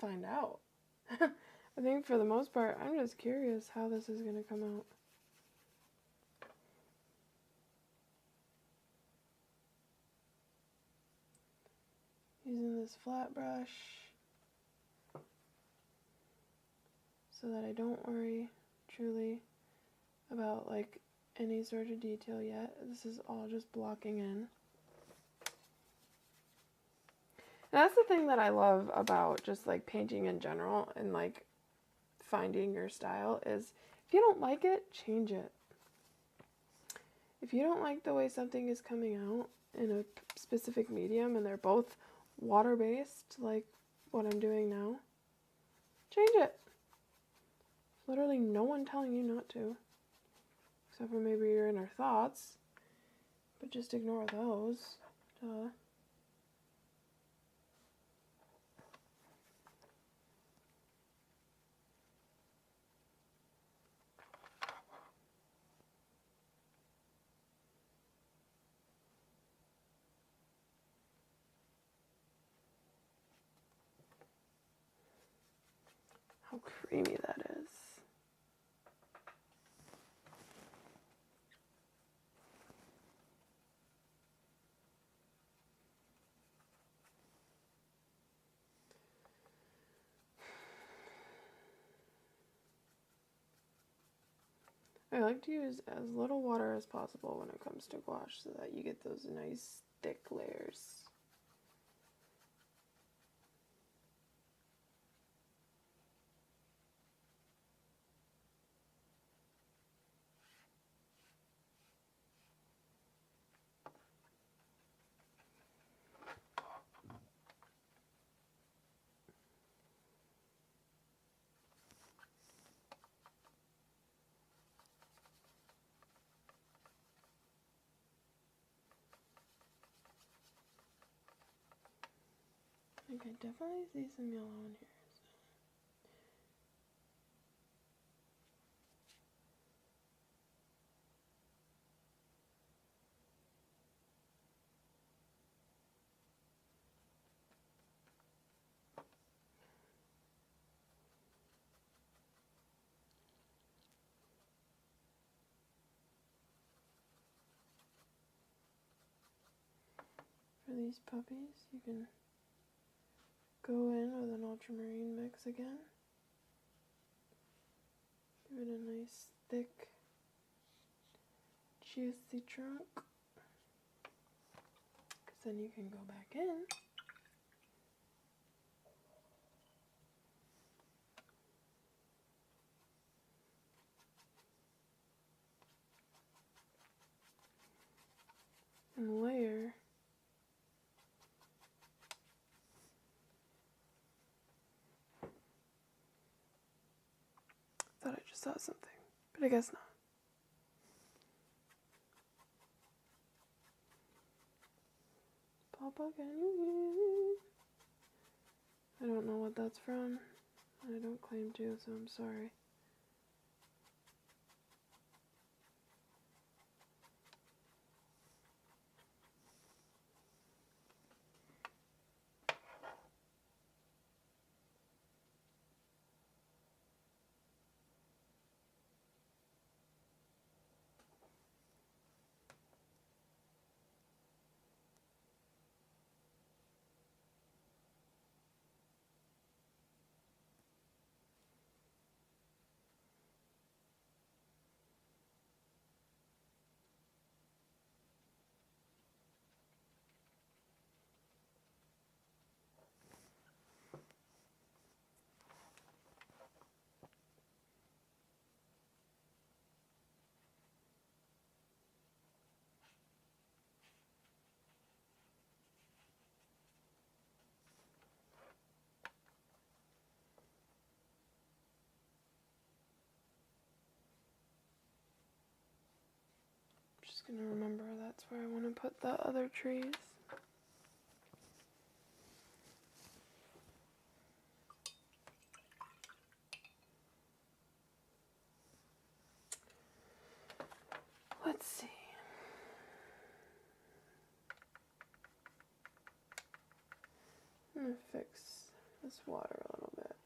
find out. I think for the most part, I'm just curious how this is going to come out. Using this flat brush so that I don't worry truly about like any sort of detail yet. This is all just blocking in. And that's the thing that I love about just like painting in general and like finding your style is if you don't like it, change it. If you don't like the way something is coming out in a specific medium and they're both water-based, like what I'm doing now, change it. Literally no one telling you not to. Except for maybe your inner thoughts. But just ignore those. Duh. How creamy that is. I like to use as little water as possible when it comes to gouache so that you get those nice thick layers. I think I definitely see some yellow in here. For these puppies, you can go in with an ultramarine mix again. Give it a nice, thick, juicy trunk. Because then you can go back in. And layer. Thought I just saw something, but I guess not. Papa, can you hear me? I don't know what that's from. I don't claim to, so I'm sorry. just gonna remember that's where I want to put the other trees. Let's see. I'm gonna fix this water a little bit.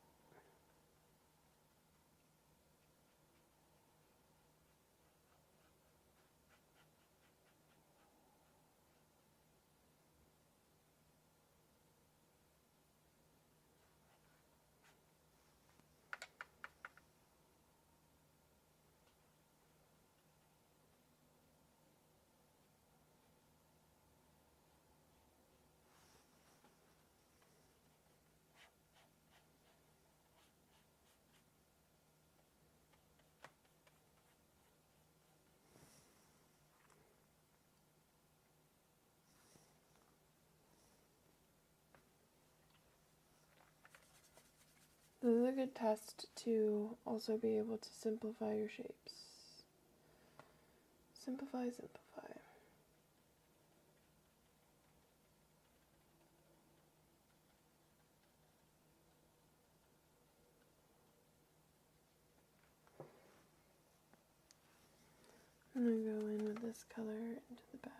This is a good test to also be able to simplify your shapes. Simplify, simplify. I'm going to go in with this color into the back.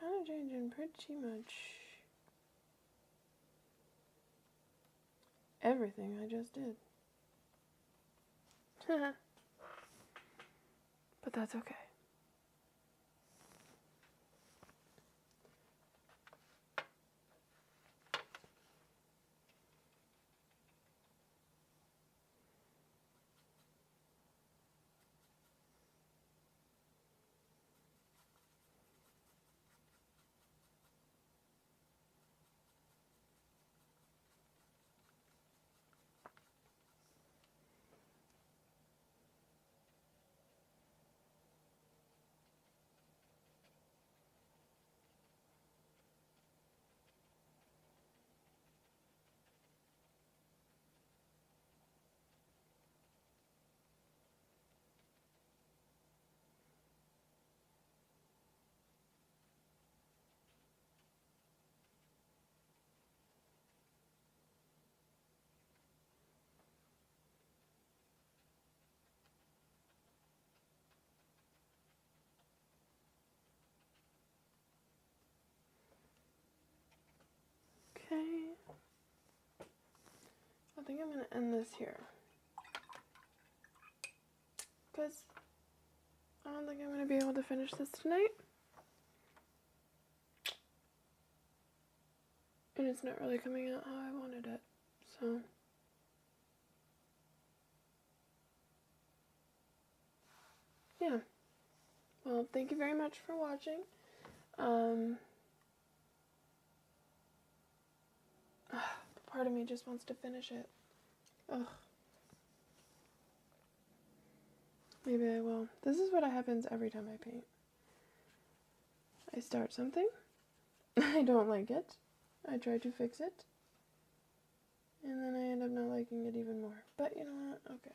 Kind of changing pretty much everything I just did. But that's okay. Okay. I think I'm going to end this here. Because I don't think I'm going to be able to finish this tonight. And it's not really coming out how I wanted it. So yeah. Well, thank you very much for watching. Part of me just wants to finish it. Ugh. Maybe I will. This is what happens every time I paint. I start something. I don't like it. I try to fix it. And then I end up not liking it even more. But you know what? Okay.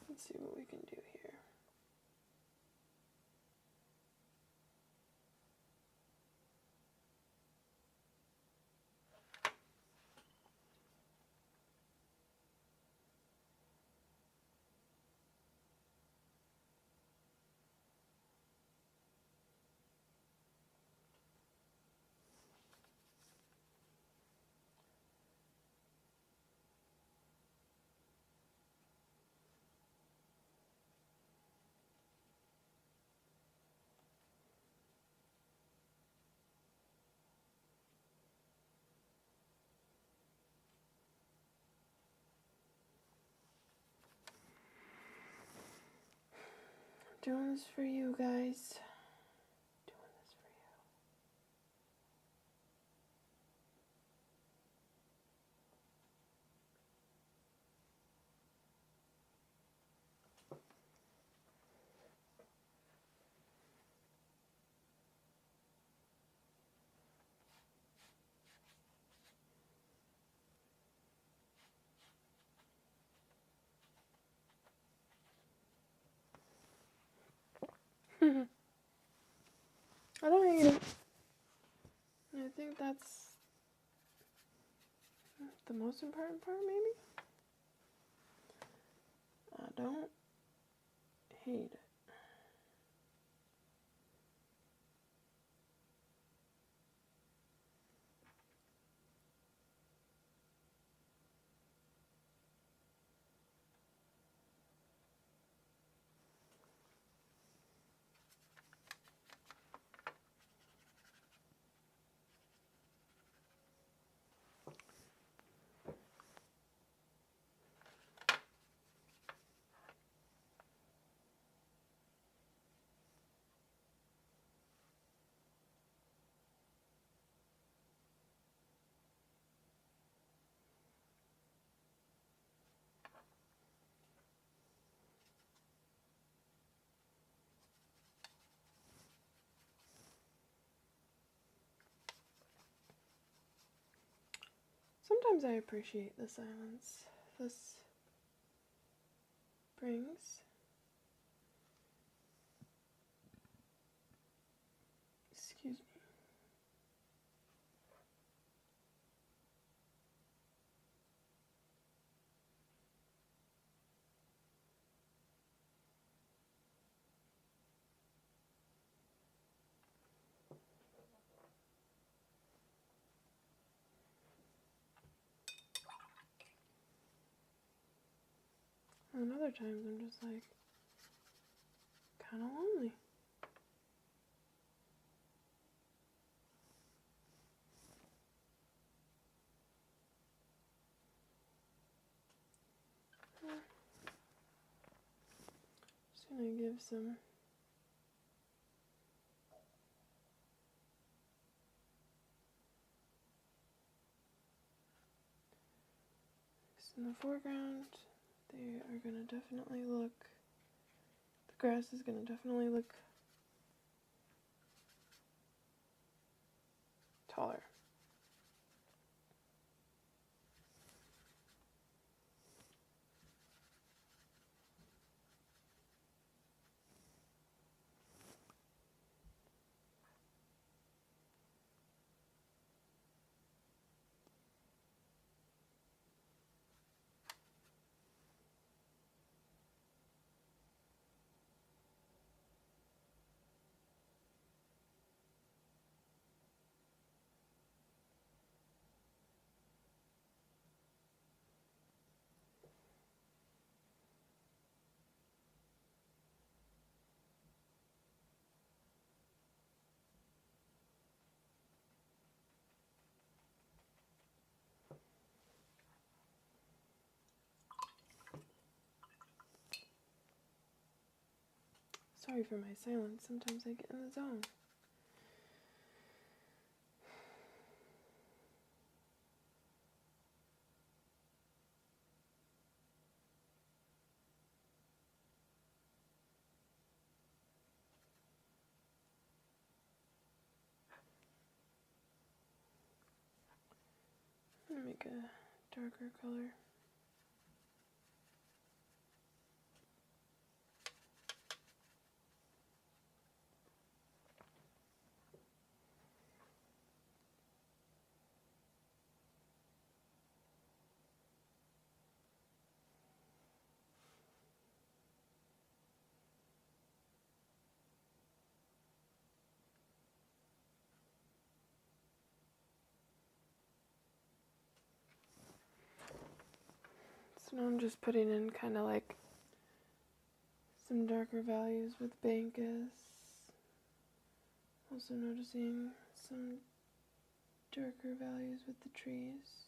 Let's see what we can do here. Doing this for you guys. Doing this for you. I don't hate it. I think that's the most important part, maybe? I don't hate it. Sometimes I appreciate the silence this brings. Excuse me. And other times I'm just like, kind of lonely. Just gonna give some in the foreground. They are gonna definitely look, the grass is gonna definitely look taller. Sorry for my silence, sometimes I get in the zone. I'm gonna make a darker color. So now I'm just putting in kind of like some darker values with Bankus. Also noticing some darker values with the trees.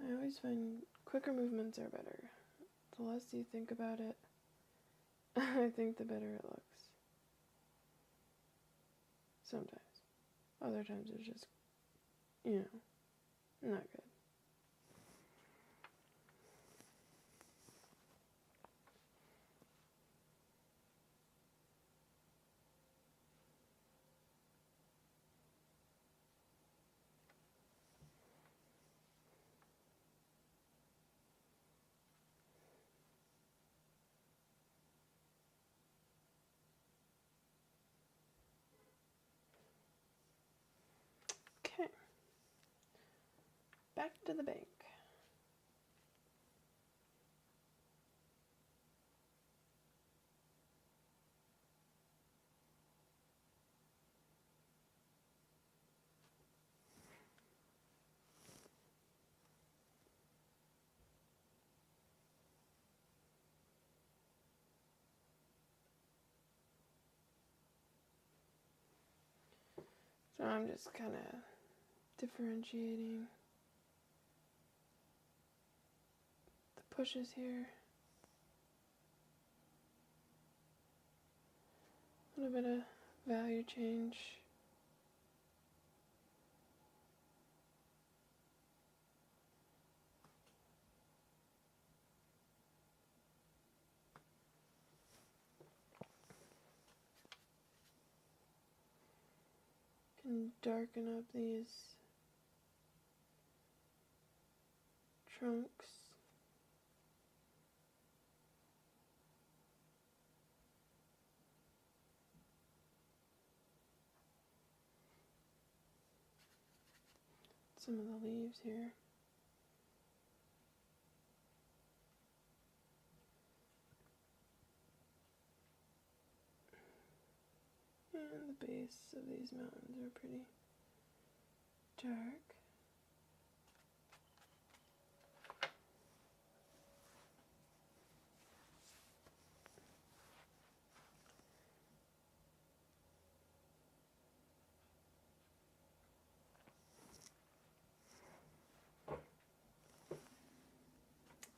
I always find quicker movements are better. The less you think about it, I think the better it looks. Sometimes. Other times it's just, not good. Okay. Back to the bank. So I'm just kind of differentiating the pushes here. A little bit of value change. Can darken up these trunks. Some of the leaves here. And the base of these mountains are pretty dark.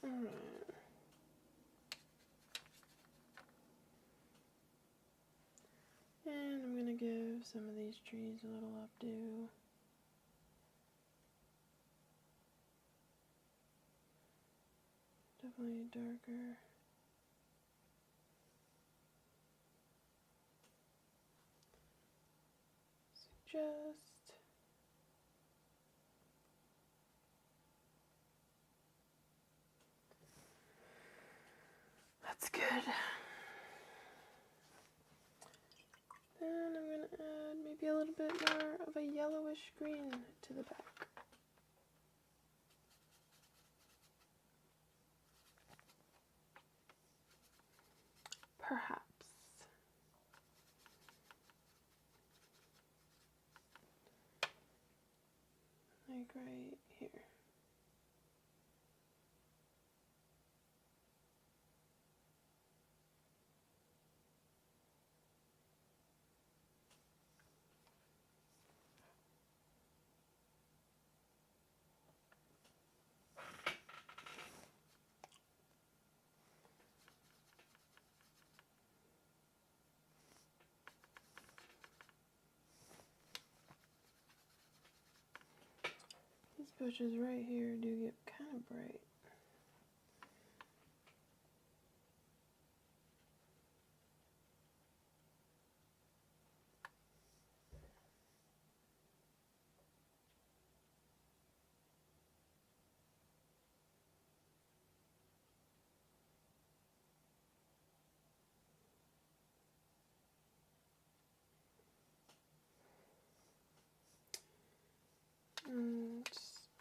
Alright. And I'm going to give some of these trees a little updo. Definitely darker. Suggest. That's good. Then I'm going to add maybe a little bit more of a yellowish green to the back. Perhaps. Like right here. These bushes right here do get kind of bright. And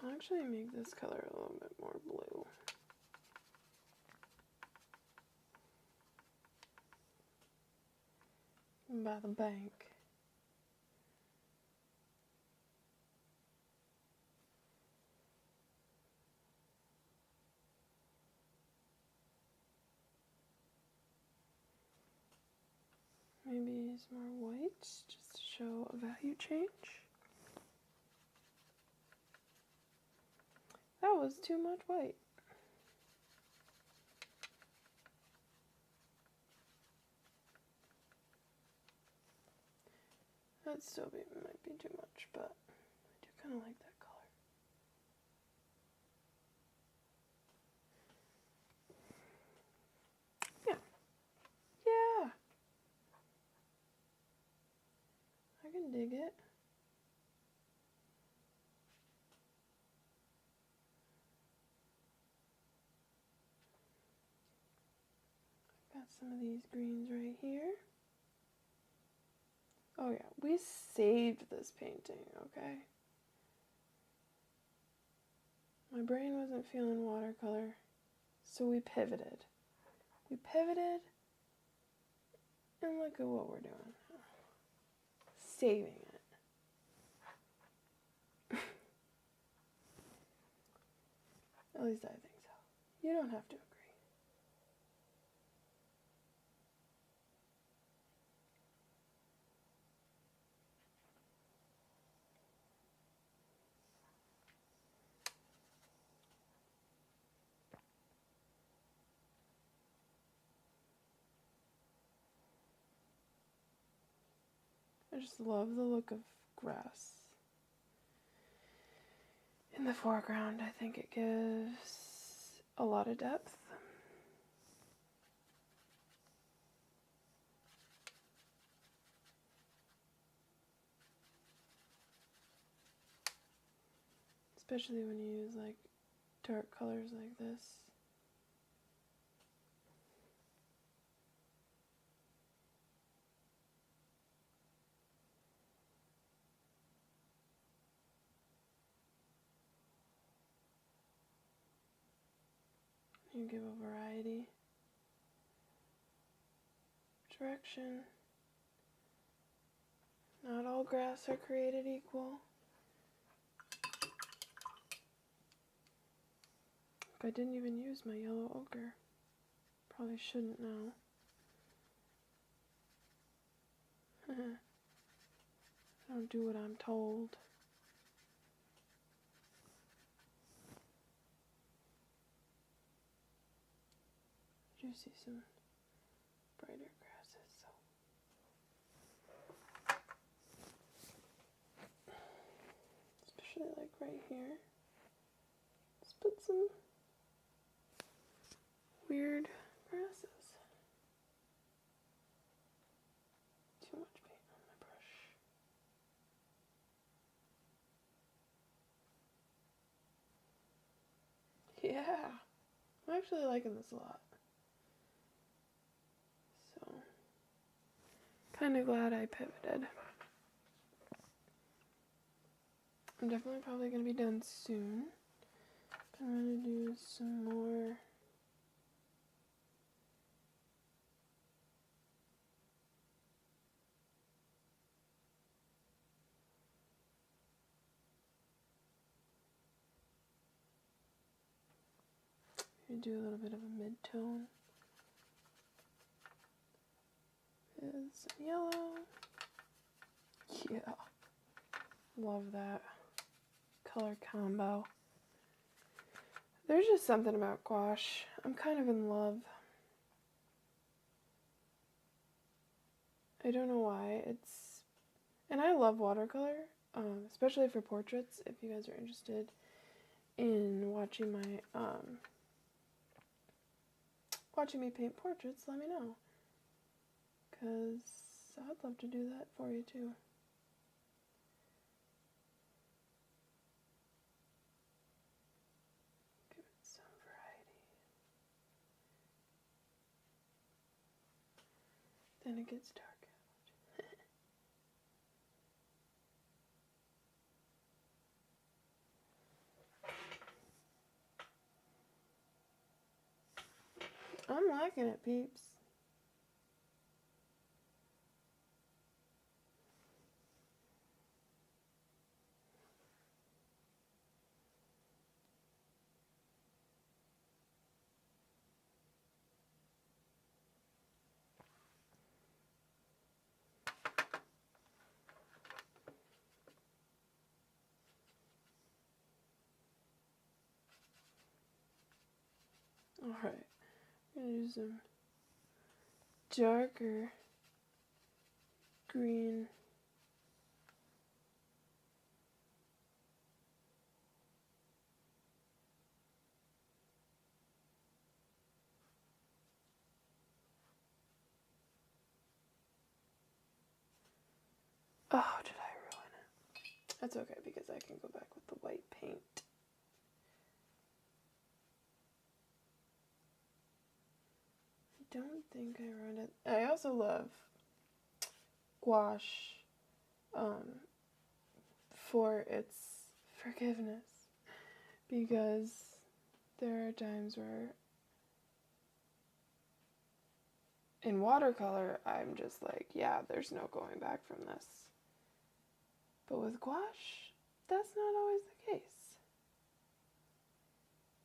I'll actually make this color a little bit more blue. By the bank. Maybe some more whites just to show a value change. That was too much white. That still might be too much, but I do kind of like that color. Yeah. Yeah. I can dig it. Got some of these greens right here. Oh yeah, we saved this painting, okay? My brain wasn't feeling watercolor, so we pivoted. We pivoted, and look at what we're doing. Saving it. At least I think so. You don't have to agree. I just love the look of grass in the foreground. I think it gives a lot of depth. Especially when you use like dark colors like this. You give a variety. Direction. Not all grass are created equal. I didn't even use my yellow ochre. Probably shouldn't now. I don't do what I'm told. I do see some brighter grasses, so. Especially like right here. Let's put some weird grasses. Too much paint on my brush. Yeah, I'm actually liking this a lot. So, kind of glad I pivoted. I'm definitely probably going to be done soon. I'm going to do some more do a little bit of a mid-tone. Is some yellow. Yeah. Love that color combo. There's just something about gouache. I'm kind of in love. I don't know why. And I love watercolor, especially for portraits. If you guys are interested in watching watching me paint portraits, let me know. Because I'd love to do that for you too. Give it some variety. Then it gets dark out. I'm liking it, peeps. Alright, I'm going to do some darker green. Oh, did I ruin it? That's okay because I can go back with the white paint. I don't think I ruined it. I also love gouache for its forgiveness because there are times where in watercolor I'm just like, yeah, there's no going back from this. But with gouache, that's not always the case.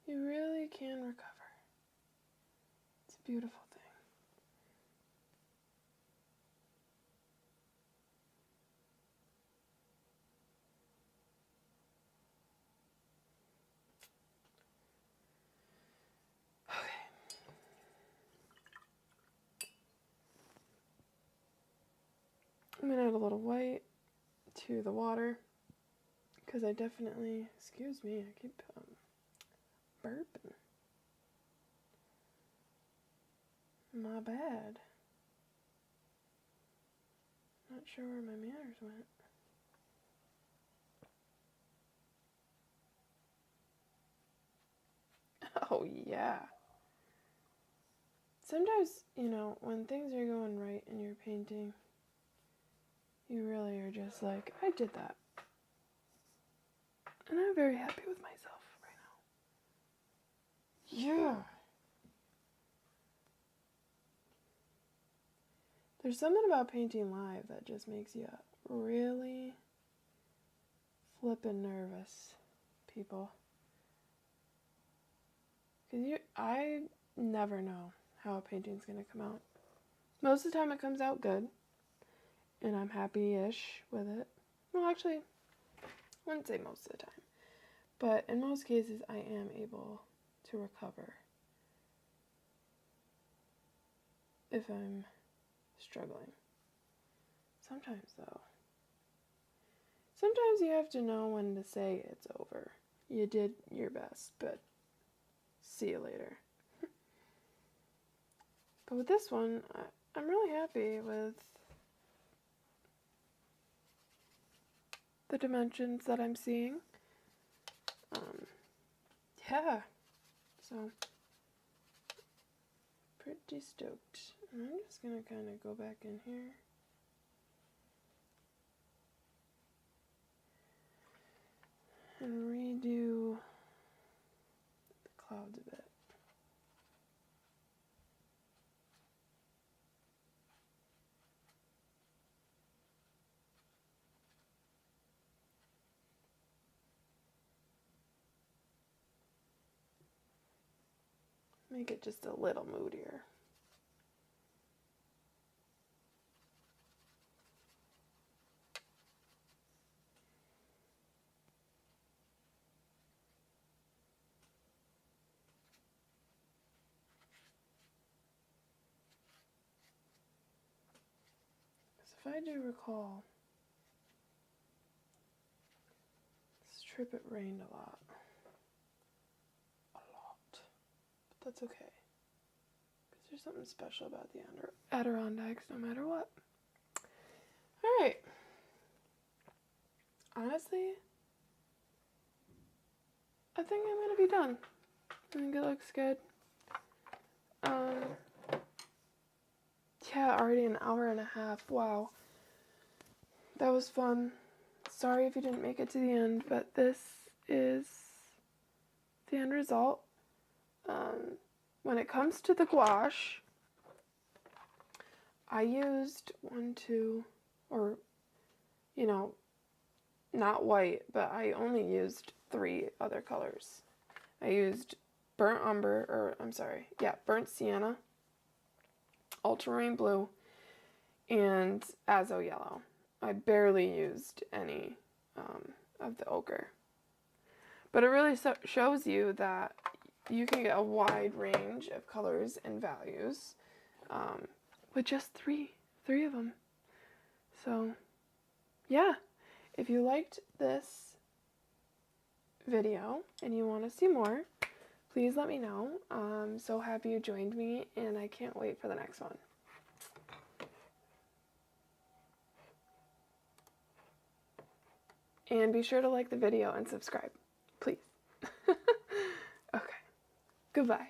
You really can recover. It's a beautiful thing. Okay. I'm going to add a little white to the water because I definitely, excuse me, I keep burping. My bad. Not sure where my manners went. Oh, yeah. Sometimes, you know, when things are going right in your painting, you really are just like, I did that. And I'm very happy with myself right now. Yeah. There's something about painting live that just makes you really flippin' nervous, people. Because I never know how a painting's going to come out. Most of the time it comes out good, and I'm happy-ish with it. Well, actually, I wouldn't say most of the time. But in most cases, I am able to recover if I'm struggling. Sometimes, though. Sometimes you have to know when to say it's over. You did your best, but see you later. But with this one, I'm really happy with the dimensions that I'm seeing. Yeah, so pretty stoked. And I'm just gonna kind of go back in here. And redo the clouds a bit. Make it just a little moodier. If I do recall, this trip it rained a lot. But that's okay. Because there's something special about the Adirondacks no matter what. Alright. Honestly, I think I'm going to be done. I think it looks good. Yeah, already an hour and a half. Wow. That was fun. Sorry if you didn't make it to the end, but this is the end result. When it comes to the gouache, I used not white, but I only used 3 other colors. I used burnt sienna, ultramarine blue, and azo yellow. I barely used any of the ochre. But it really shows you that you can get a wide range of colors and values with just three of them. So yeah, if you liked this video and you want to see more, please let me know. I'm so happy you joined me, and I can't wait for the next one. And be sure to like the video and subscribe, please. Okay, goodbye.